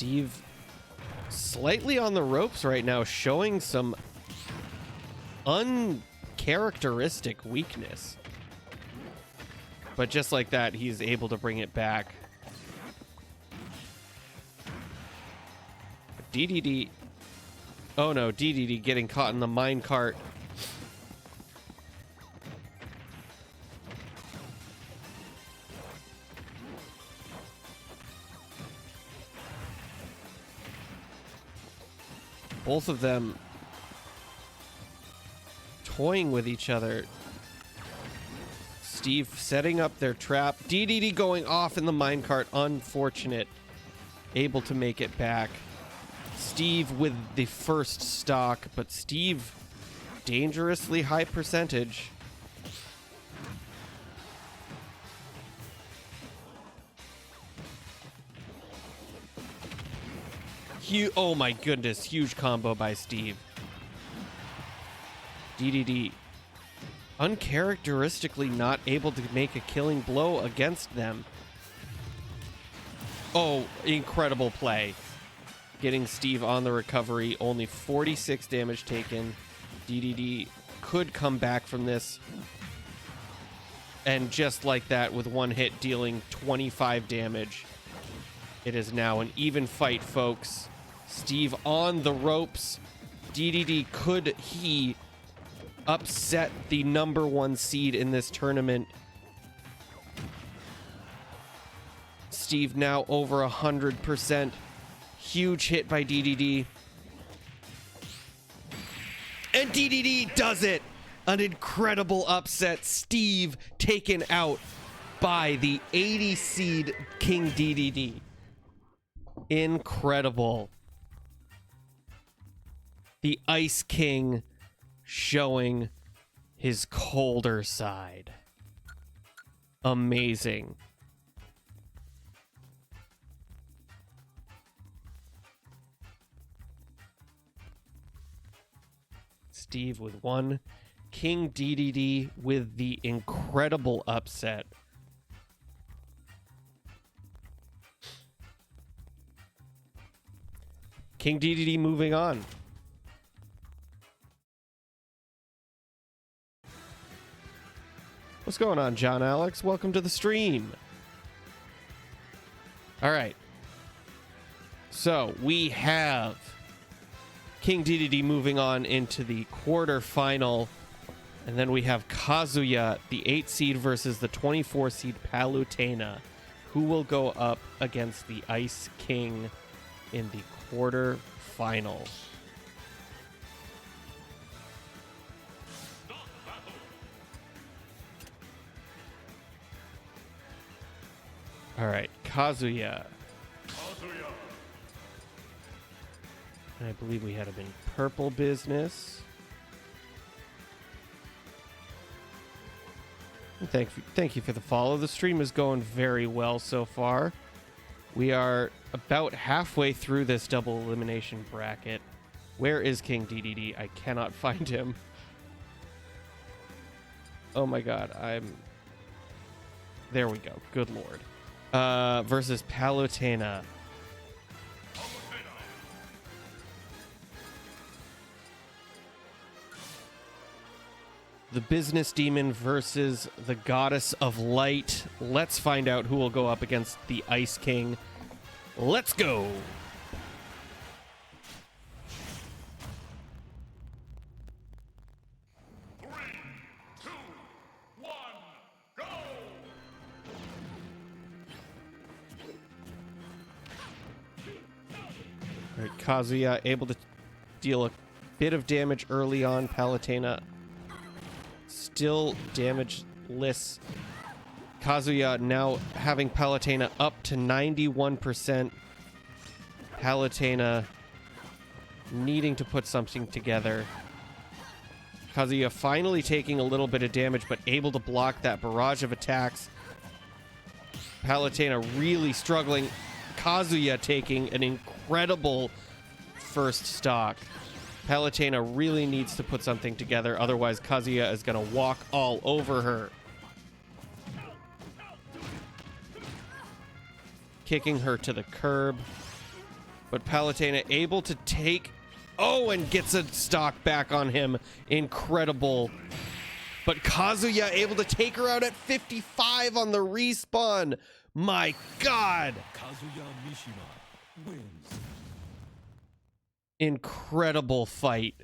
Steve slightly on the ropes right now, showing some uncharacteristic weakness. But just like that, he's able to bring it back. DDD. Oh no, DDD getting caught in the minecart. Both of them toying with each other. Steve setting up their trap. DDD going off in the minecart. Unfortunate. Able to make it back. Steve with the first stock, but Steve dangerously high percentage. Oh my goodness, huge combo by Steve. DDD uncharacteristically not able to make a killing blow against them. Oh, incredible play. Getting Steve on the recovery, only 46 damage taken. DDD could come back from this. And just like that, with one hit dealing 25 damage. It is now an even fight, folks. Steve on the ropes. DDD, could he upset the #1 seed in this tournament? Steve now over 100%. Huge hit by DDD. And DDD does it! An incredible upset. Steve taken out by the 80 seed King DDD. Incredible. The Ice King showing his colder side. Amazing. Steve with one. King DDD with the incredible upset. King DDD moving on. What's going on, John Alex? Welcome to the stream. All right. So we have King DDD moving on into the quarterfinal. And then we have Kazuya, the 8 seed versus the 24 seed Palutena, who will go up against the Ice King in the quarterfinal. All right, Kazuya. And I believe we had him in purple business. Thank you for the follow. The stream is going very well so far. We are about halfway through this double elimination bracket. Where is King DDD? I cannot find him. Oh my god, there we go. Good lord. Versus Palutena. The Business Demon versus the Goddess of Light. Let's find out who will go up against the Ice King. Let's go! All right, Kazuya able to deal a bit of damage early on. Palutena still damageless. Kazuya now having Palutena up to 91%. Palutena needing to put something together. Kazuya finally taking a little bit of damage, but able to block that barrage of attacks. Palutena really struggling. Kazuya taking an incredible first stock. Palutena really needs to put something together, otherwise Kazuya is going to walk all over her. Kicking her to the curb. But Palutena able to take... Oh, and gets a stock back on him. Incredible. But Kazuya able to take her out at 55 on the respawn. My God. Kazuya Mishima wins. Incredible fight.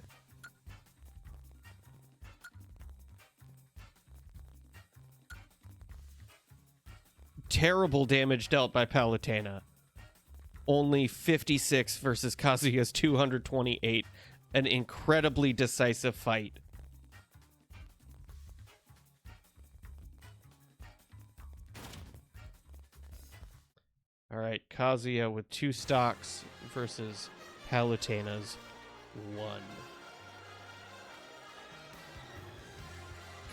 Terrible damage dealt by Palutena. Only 56 versus Kazuya's 228. An incredibly decisive fight. All right, Kazuya with 2 stocks versus Palutena's 1.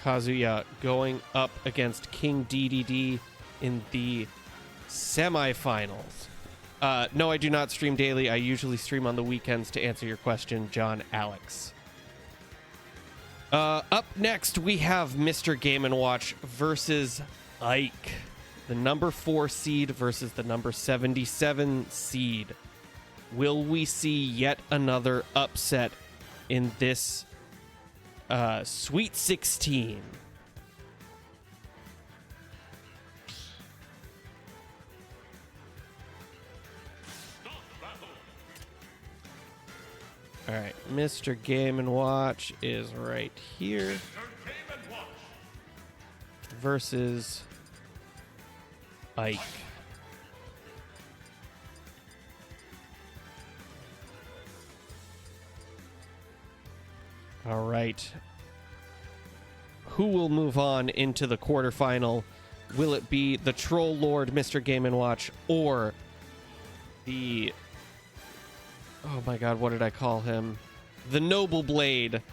Kazuya going up against King DDD in the semifinals. No, I do not stream daily. I usually stream on the weekends to answer your question, John Alex. Up next, we have Mr. Game & Watch versus Ike. The number 4 seed versus the number 77 seed. Will we see yet another upset in this Sweet 16? All right, Mr. Game & Watch is right here versus Ike. All right. Who will move on into the quarterfinal? Will it be the Troll Lord, Mr. Game & Watch, or the... Oh my God, what did I call him? The Noble Blade,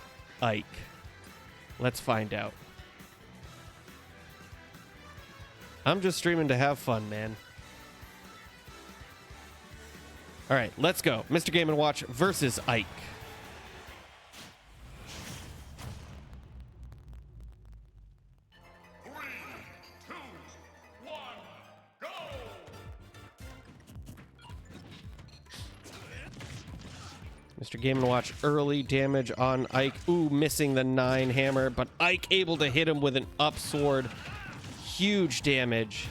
Ike. Let's find out. I'm just streaming to have fun, man. All right, let's go. Mr. Game & Watch versus Ike. Mr. Game & Watch early damage on Ike. Ooh, missing the 9 hammer, but Ike able to hit him with an up sword. Huge damage.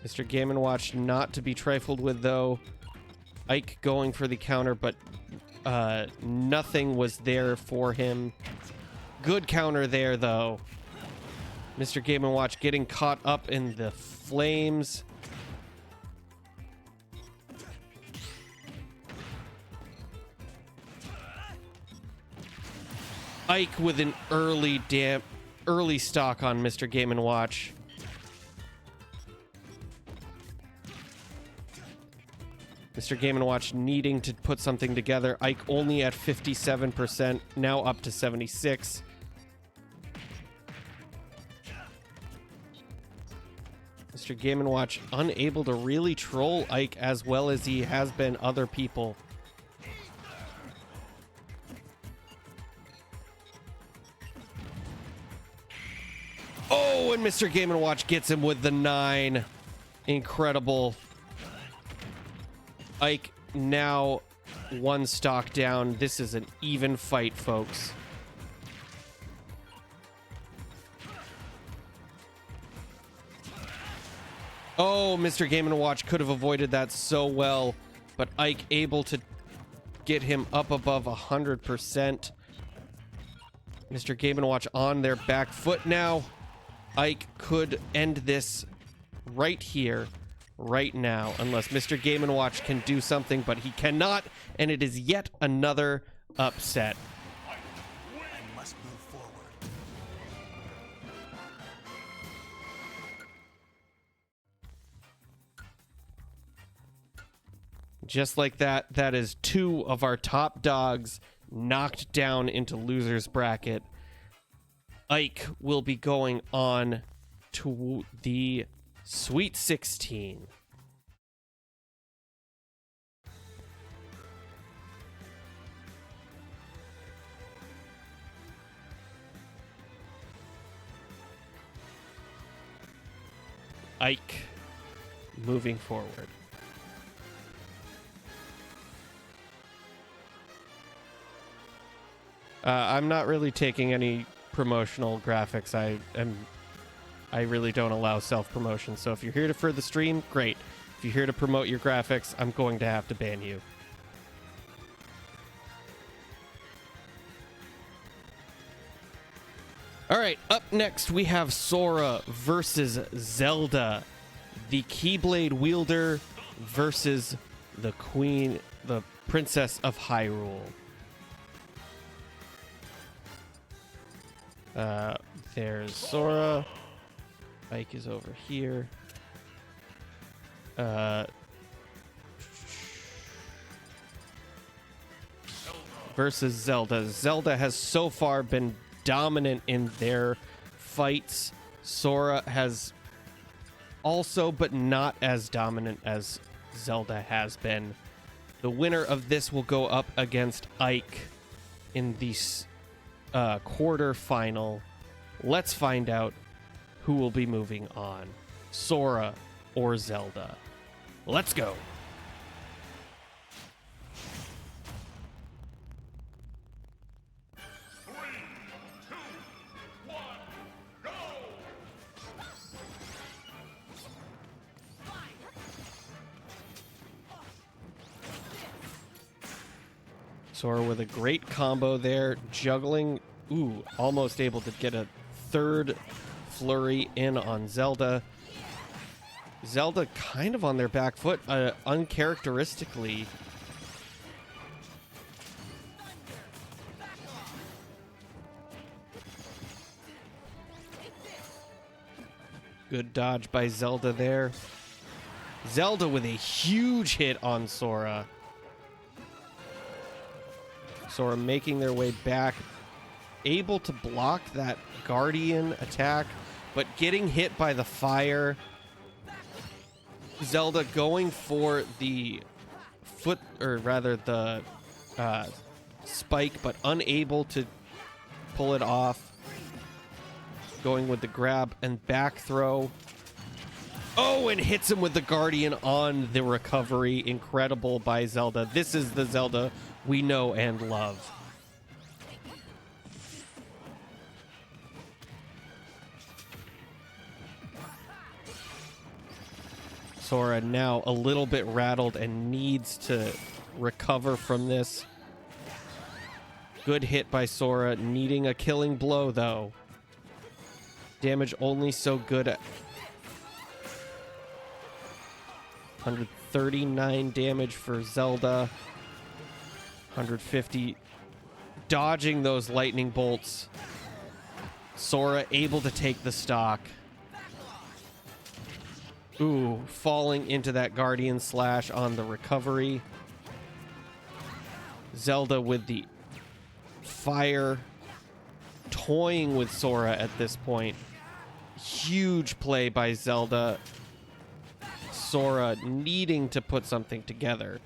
Mr. Game & Watch not to be trifled with, though. Ike going for the counter, but nothing was there for him. Good counter there, though. Mr. Game & Watch getting caught up in the flames. Ike with an early stock on Mr. Game & Watch. Mr. Game & Watch needing to put something together. Ike only at 57%, now up to 76. Mr. Game & Watch unable to really troll Ike as well as he has been other people. Oh, and Mr. Game & Watch gets him with the 9. Incredible. Ike now 1 stock down. This is an even fight, folks. Oh, Mr. Game & Watch could have avoided that so well, but Ike able to get him up above 100%. Mr. Game & Watch on their back foot now. Ike could end this right here, right now, unless Mr. Game & Watch can do something, but he cannot, and it is yet another upset. Must move forward. Just like that, that is 2 of our top dogs knocked down into loser's bracket. Ike will be going on to the Sweet 16. Ike moving forward. I'm not really taking any promotional graphics. I really don't allow self-promotion. So if you're here for the stream, great. If you're here to promote your graphics, I'm going to have to ban you. All right, up next we have Sora versus Zelda, the Keyblade wielder versus the Queen, the Princess of Hyrule. There's Sora. Ike is over here. Versus Zelda. Zelda has so far been dominant in their fights. Sora has also, but not as dominant as Zelda has been. The winner of this will go up against Ike in the quarter final. Let's find out who will be moving on, Sora or Zelda. Let's go. Sora with a great combo there, juggling. Ooh, almost able to get a third flurry in on Zelda. Zelda kind of on their back foot, uncharacteristically. Good dodge by Zelda there. Zelda with a huge hit on Sora. Sora making their way back, able to block that Guardian attack, but getting hit by the fire. Zelda going for the foot, or rather the spike, but unable to pull it off. Going with the grab and back throw. Oh, and hits him with the Guardian on the recovery. Incredible by Zelda. This is the Zelda we know and love. Sora now a little bit rattled and needs to recover from this. Good hit by Sora, needing a killing blow though. Damage only so good at 139 damage for Zelda. 150. Dodging those lightning bolts. Sora able to take the stock. Ooh, falling into that Guardian Slash on the recovery. Zelda with the fire, toying with Sora at this point. Huge play by Zelda. Sora needing to put something together.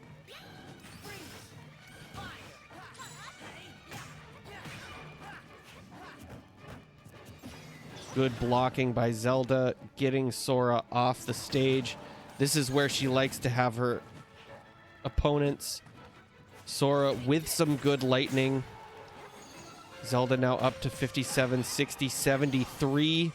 Good blocking by Zelda, getting Sora off the stage. This is where she likes to have her opponents. Sora with some good lightning. Zelda now up to 57, 60, 73.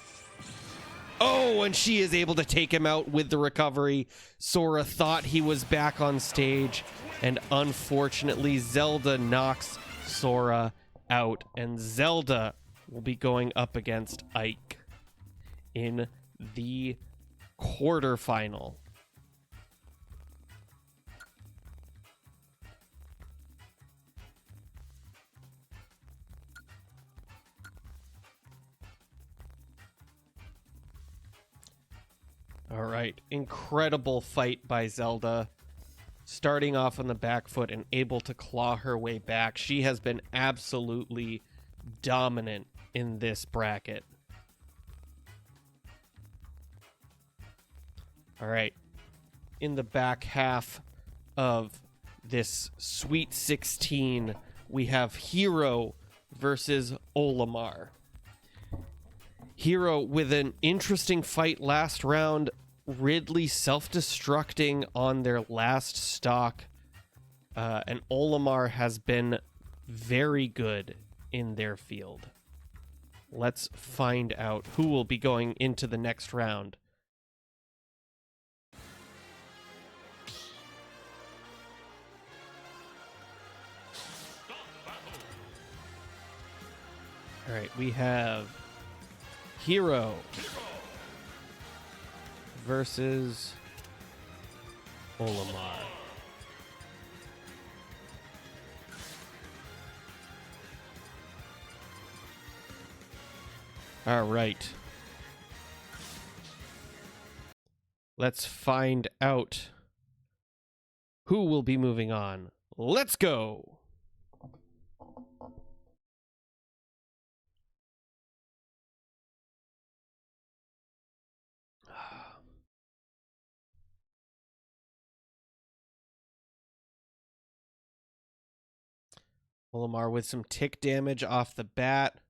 Oh, and she is able to take him out with the recovery. Sora thought he was back on stage, and unfortunately, Zelda knocks Sora out, and Zelda will be going up against Ike in the quarterfinal. All right, incredible fight by Zelda. Starting off on the back foot and able to claw her way back. She has been absolutely dominant in this bracket. All right, in the back half of this Sweet 16, we have Hero versus Olimar. Hero with an interesting fight last round, Ridley self-destructing on their last stock. And Olimar has been very good in their field. Let's find out who will be going into the next round. All right, we have Hero versus Olimar. All right. Let's find out who will be moving on. Let's go. Olimar with some tick damage off the bat.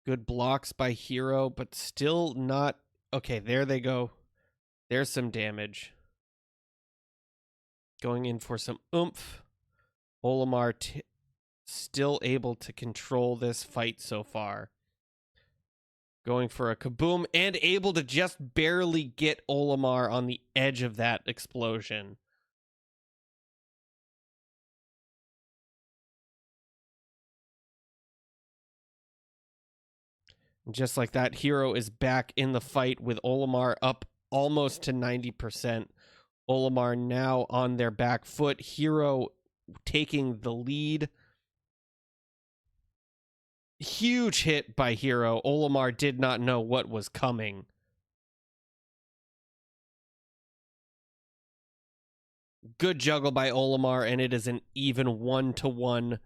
Good blocks by Hero, but still not... Okay, there they go. There's some damage. Going in for some oomph. Olimar still able to control this fight so far. Going for a kaboom and able to just barely get Olimar on the edge of that explosion. Just like that, Hero is back in the fight with Olimar up almost to 90%. Olimar now on their back foot. Hero taking the lead. Huge hit by Hero. Olimar did not know what was coming. Good juggle by Olimar, and it is an even 1-to-1.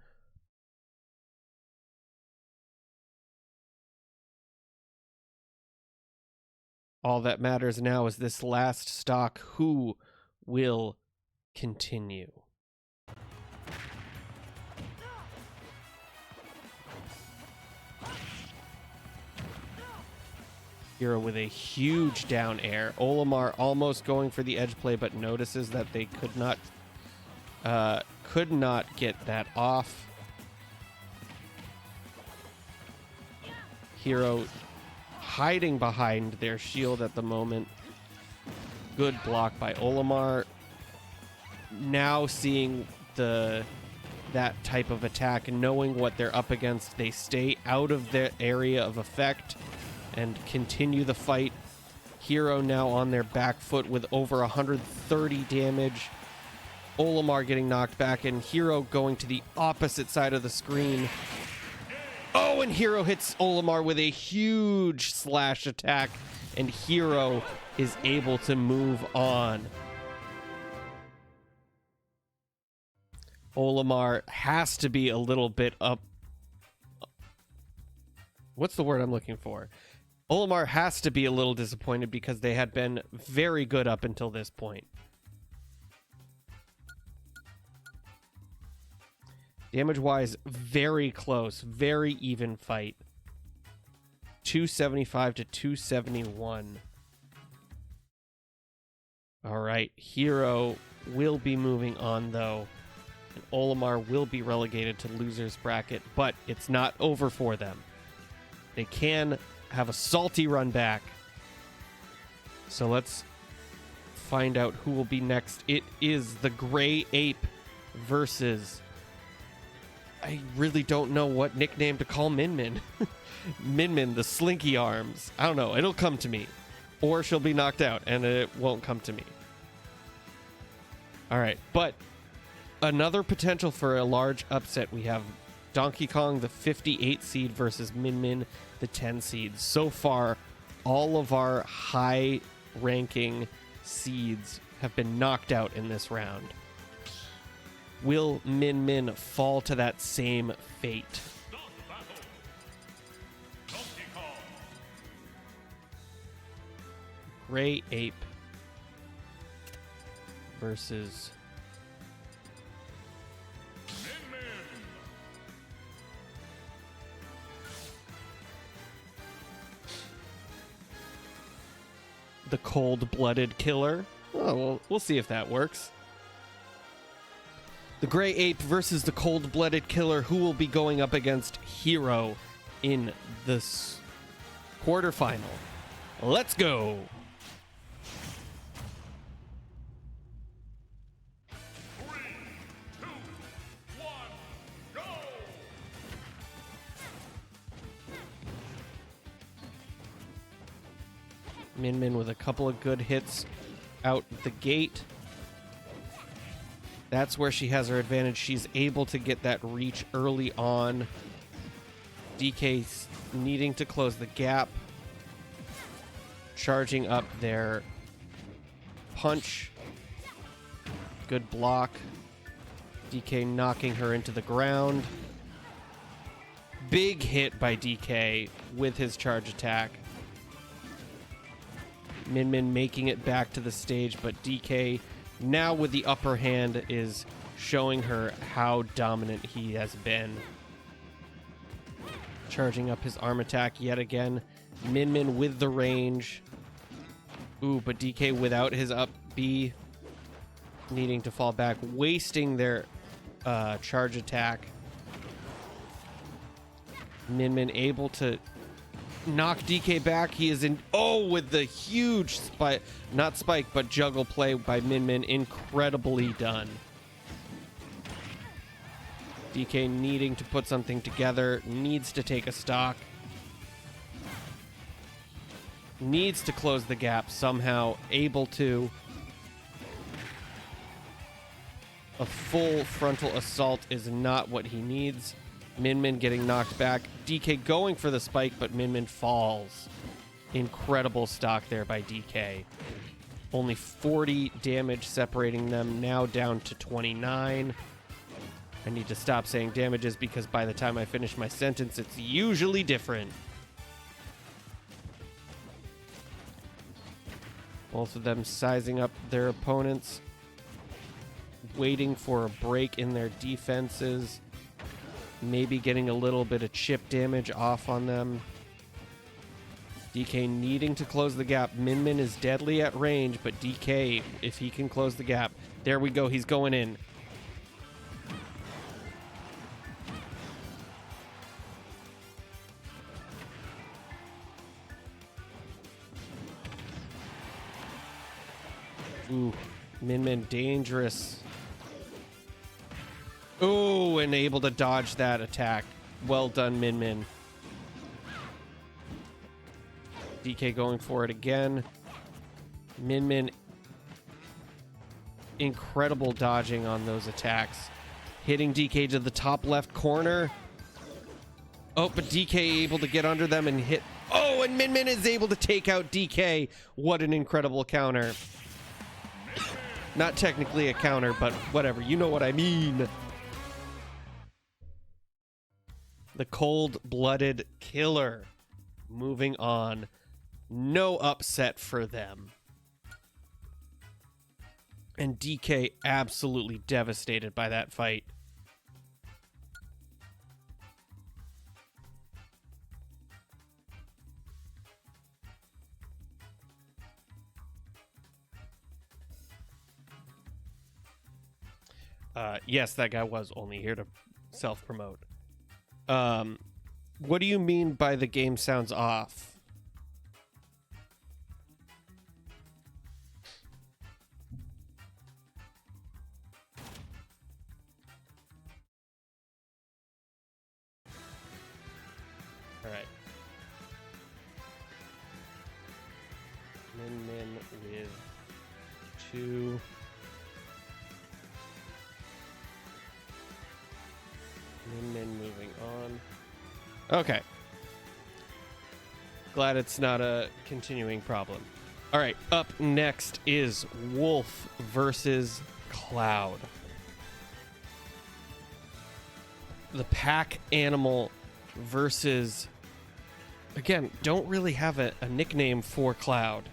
All that matters now is this last stock. Who will continue? Hero with a huge down air. Olimar almost going for the edge play, but notices that they could not get that off. Hero hiding behind their shield at the moment. Good block by Olimar. Now seeing that type of attack, knowing what they're up against, they stay out of their area of effect and continue the fight. Hero now on their back foot with over 130 damage. Olimar getting knocked back, and Hero going to the opposite side of the screen. Oh, and Hero hits Olimar with a huge slash attack, and Hero is able to move on. Olimar has to be a little bit up. What's the word I'm looking for? Olimar has to be a little disappointed because they had been very good up until this point. Damage-wise, very close, very even fight. 275 to 271. All right, Hero will be moving on, though. And Olimar will be relegated to loser's bracket, but it's not over for them. They can have a salty run back. So let's find out who will be next. It is the Gray Ape versus... I really don't know what nickname to call Min Min. Min Min, the Slinky Arms. I don't know. It'll come to me. Or she'll be knocked out, and it won't come to me. All right, but another potential for a large upset. We have Donkey Kong, the 58 seed, versus Min Min, the 10 seed. So far, all of our high-ranking seeds have been knocked out in this round. Will Min Min fall to that same fate? Gray Ape versus Min Min. the cold-blooded killer. Oh, well, we'll see if that works. The Gray Ape versus the cold-blooded killer. Who will be going up against Hero in this quarterfinal? Let's go. 3, 2, 1, go! Min Min with a couple of good hits out the gate. That's where she has her advantage. She's able to get that reach early on. DK needing to close the gap. Charging up their punch. Good block. DK knocking her into the ground. Big hit by DK with his charge attack. Min Min making it back to the stage, but DK now with the upper hand is showing her how dominant he has been. Charging up his arm attack yet again. Min Min with the range. Ooh, but DK without his up B, needing to fall back, wasting their charge attack. Min Min able to knock DK back. He is in. Oh, with the huge spike, not spike, but juggle play by Min Min. Incredibly done. DK needing to put something together, needs to take a stock. Needs to close the gap somehow, able to. A full frontal assault is not what he needs. Min Min getting knocked back. DK going for the spike, but Min Min falls. Incredible stock there by DK. Only 40 damage separating them, now down to 29. I need to stop saying damages because by the time I finish my sentence, it's usually different. Both of them sizing up their opponents, waiting for a break in their defenses, maybe getting a little bit of chip damage off on them. DK needing to close the gap. Min Min is deadly at range, but DK, if he can close the gap, there we go, he's going in. Ooh, Min Min dangerous. Ooh, and able to dodge that attack. Well done, Min Min. DK going for it again. Min Min, incredible dodging on those attacks. Hitting DK to the top left corner. Oh, but DK able to get under them and hit. Oh, and Min Min is able to take out DK. What an incredible counter. Not technically a counter, but whatever. You know what I mean. The cold-blooded killer. Moving on. No upset for them. And DK absolutely devastated by that fight. Yes, that guy was only here to self-promote. What do you mean by the game sounds off? All right. Min Min with 2. Min Min moving on. Okay. Glad it's not a continuing problem. All right, up next is Wolf versus Cloud. The pack animal versus, again, don't really have a nickname for Cloud.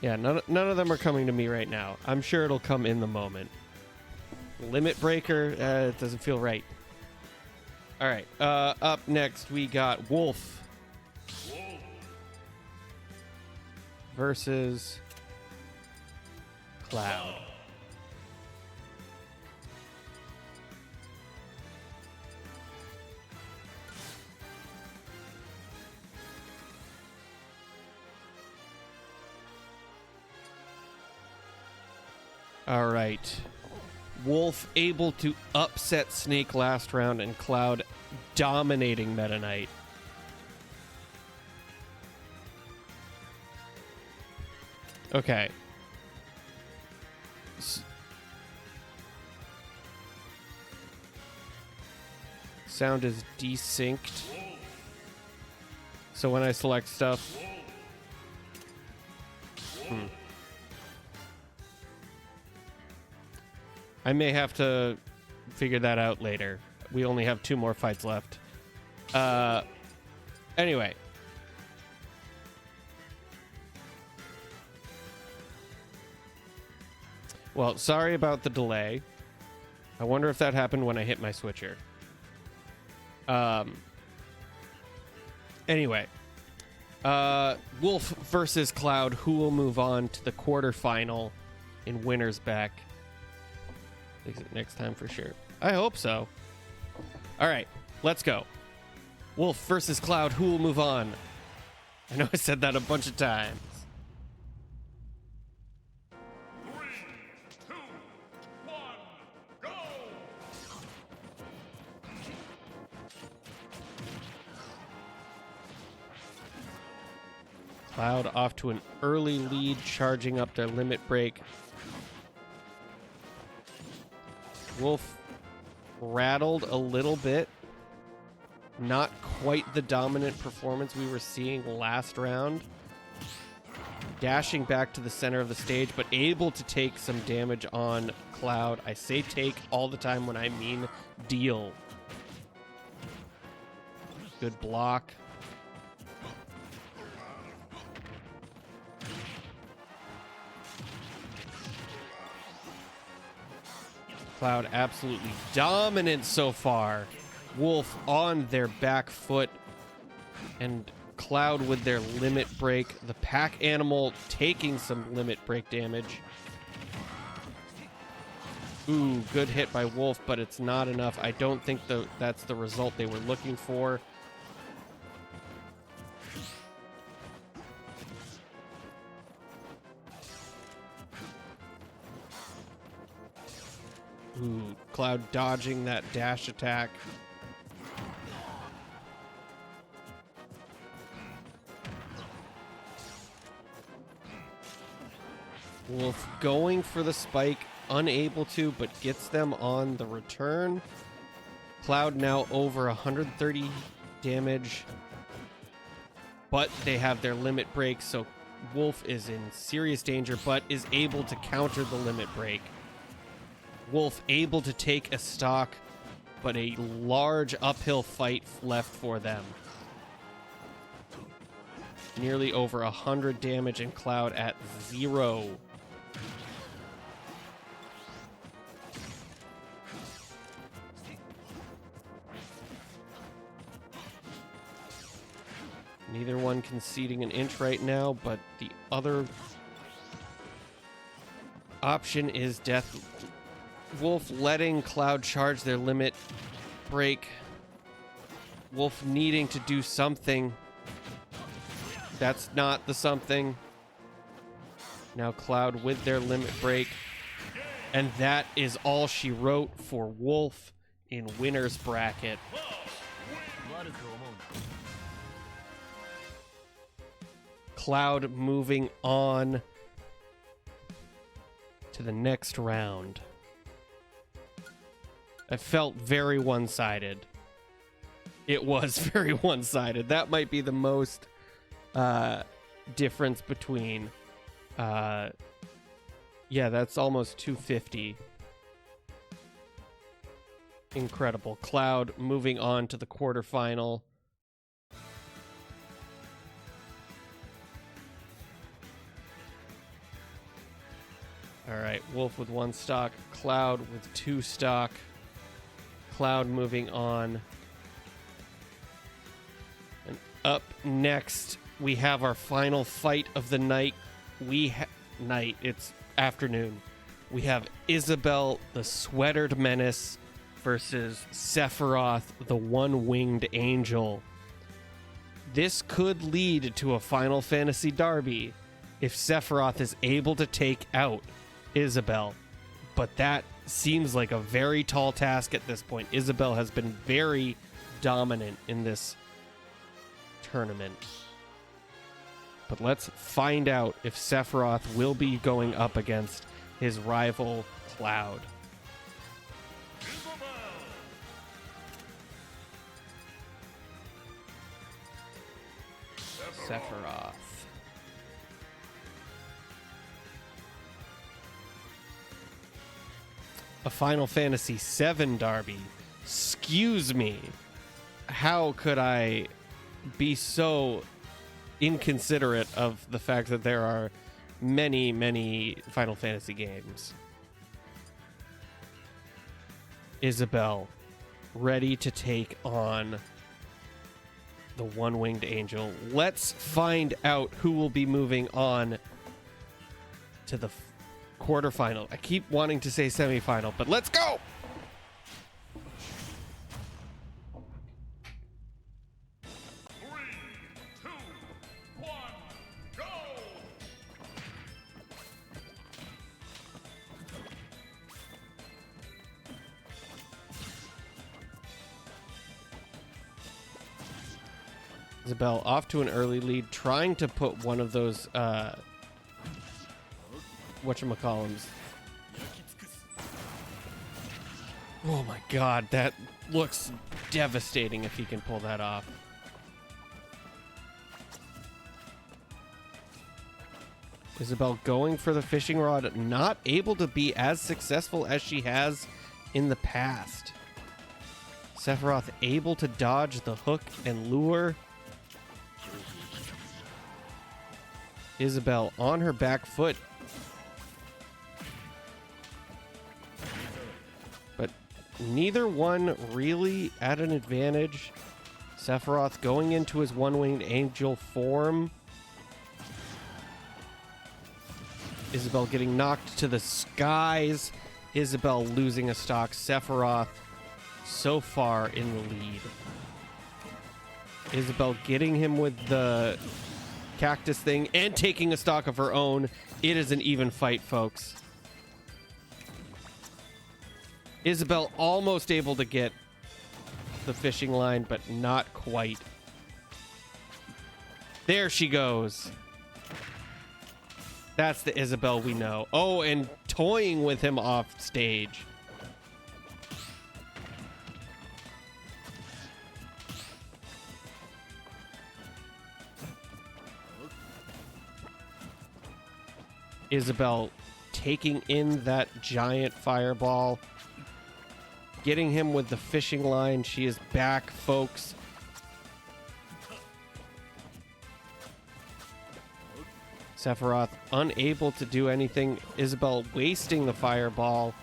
Yeah, none of them are coming to me right now. I'm sure it'll come in the moment. Limit Breaker, it doesn't feel right. All right, up next we got Wolf versus Cloud. All right. Wolf able to upset Snake last round and Cloud dominating Meta Knight. Okay. Sound is desynced. So when I select stuff... I may have to figure that out later. We only have 2 more fights left. Anyway. Well, sorry about the delay. I wonder if that happened when I hit my switcher. Anyway. Wolf versus Cloud. Who will move on to the quarterfinal in winner's back? Next time for sure. I hope so. All right, let's go. Wolf versus Cloud. Who will move on? I know I said that a bunch of times. 3, 2, 1, go! Cloud off to an early lead, charging up their limit break. Wolf rattled a little bit. Not quite the dominant performance we were seeing last round. Dashing back to the center of the stage, but able to take some damage on Cloud. I say take all the time when I mean deal. Good block. Cloud absolutely dominant so far. Wolf on their back foot. And Cloud with their limit break. The pack animal taking some limit break damage. Ooh, good hit by Wolf, but it's not enough. I don't think that's the result they were looking for. Ooh, Cloud dodging that dash attack. Wolf going for the spike, unable to, but gets them on the return. Cloud now over 130 damage, but they have their limit break, so Wolf is in serious danger, but is able to counter the limit break. Wolf able to take a stock, but a large uphill fight left for them. Nearly over 100 damage and Cloud at 0. Neither one conceding an inch right now, but the other option is death. Wolf letting Cloud charge their limit break. Wolf needing to do something. That's not the something. Now Cloud with their limit break. And that is all she wrote for Wolf in winner's bracket. Cloud moving on to the next round. It felt very one-sided. It was very one-sided. That might be the most difference between... yeah, that's almost 250. Incredible. Cloud moving on to the quarterfinal. right, Wolf with 1 stock, Cloud with 2 stock. Cloud moving on. And up next, we have our final fight of the night. It's afternoon. We have Isabel, the Sweatered Menace, versus Sephiroth, the One-Winged Angel. This could lead to a Final Fantasy derby if Sephiroth is able to take out Isabel. But that seems like a very tall task at this point. Isabel has been very dominant in this tournament. But let's find out if Sephiroth will be going up against his rival, Cloud. Sephiroth. A Final Fantasy VII derby. Excuse me. How could I be so inconsiderate of the fact that there are many, many Final Fantasy games? Isabel, ready to take on the One-Winged Angel. Let's find out who will be moving on to the quarterfinal. I keep wanting to say semifinal, but let's go! Isabel off to an early lead, trying to put one of those whatchamacallums. Oh my god, that looks devastating if he can pull that off. Isabel going for the fishing rod, not able to be as successful as she has in the past. Sephiroth able to dodge the hook and lure. Isabel on her back foot. But neither one really at an advantage. Sephiroth going into his One-Winged Angel form. Isabel getting knocked to the skies. Isabel losing a stock. Sephiroth so far in the lead. Isabel getting him with the cactus thing and taking a stock of her own. It is an even fight, folks. Isabel almost able to get the fishing line, but not quite. There she goes. That's the Isabel we know. Oh, and toying with him off stage. Isabel taking in that giant fireball, getting him with the fishing line. She is back, folks. Sephiroth unable to do anything. Isabel wasting the fireball.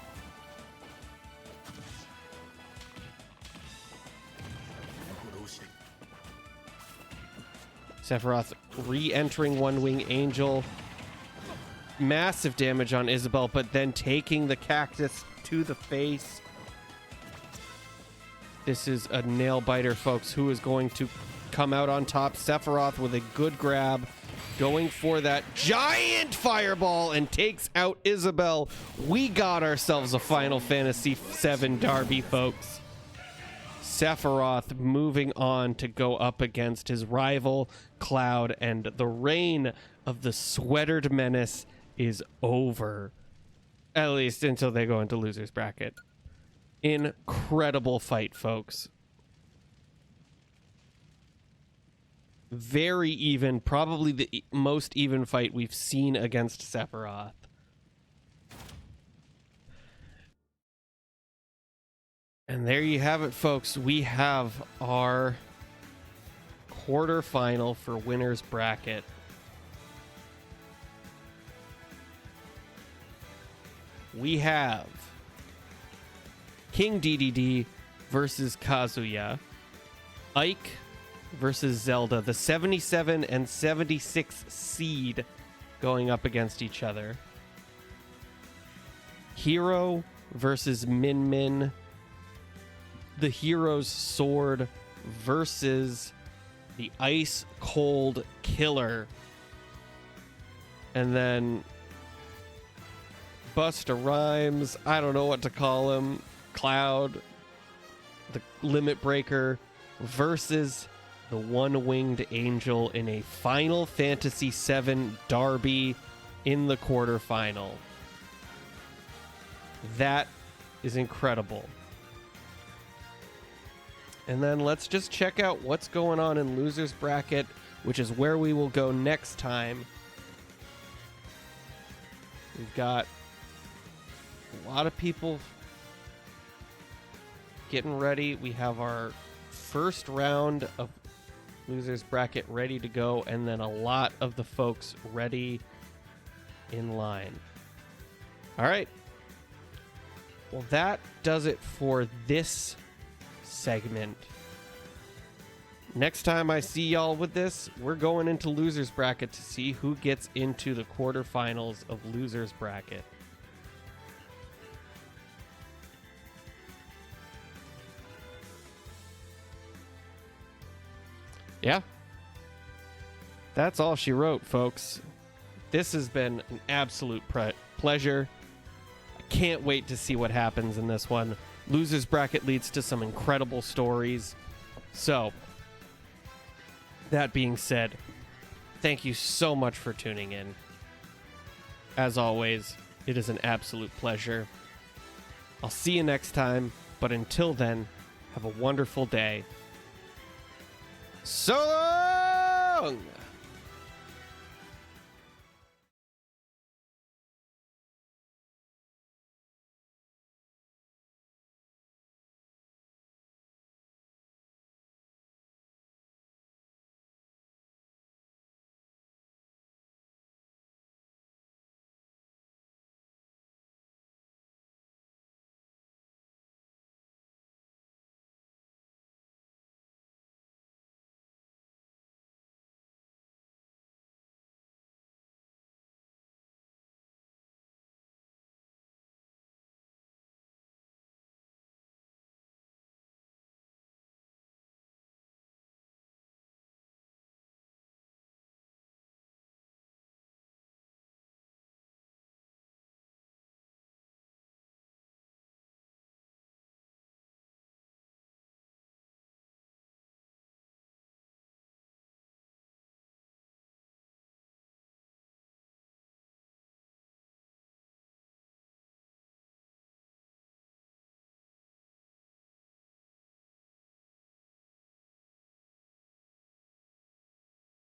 Sephiroth re-entering One-Wing Angel. Massive damage on Isabel, but then taking the cactus to the face. This is a nail biter, folks. Who is going to come out on top? Sephiroth with a good grab, going for that giant fireball and takes out Isabel. We got ourselves a Final Fantasy VII derby, folks. Sephiroth moving on to go up against his rival, Cloud, and the reign of the Sweatered Menace is over. At least until they go into loser's bracket. Incredible fight, folks. Very even, probably the most even fight we've seen against Sephiroth. And there you have it, folks. We have our quarterfinal for winner's bracket. we have King DDD versus Kazuya, Ike versus Zelda, the 77 and 76 seed going up against each other. Hero versus Min Min, the Hero's Sword versus the Ice Cold Killer. And then Busta Rhymes, I don't know what to call him, Cloud, the Limit Breaker, versus the One-Winged Angel in a Final Fantasy VII derby in the quarterfinal. That is incredible. And then let's just check out what's going on in Losers Bracket, which is where we will go next time. We've got a lot of people getting ready. We have our first round of Losers Bracket ready to go, and then a lot of the folks ready in line. All right. Well, that does it for this segment. Next time I see y'all with this, we're going into Losers Bracket to see who gets into the quarterfinals of Losers Bracket. Yeah. That's all she wrote, folks. This has been an absolute pleasure. I can't wait to see what happens in this one. Losers Bracket leads to some incredible stories. So, that being said, thank you so much for tuning in. As always, it is an absolute pleasure. I'll see you next time, but until then, have a wonderful day. So long!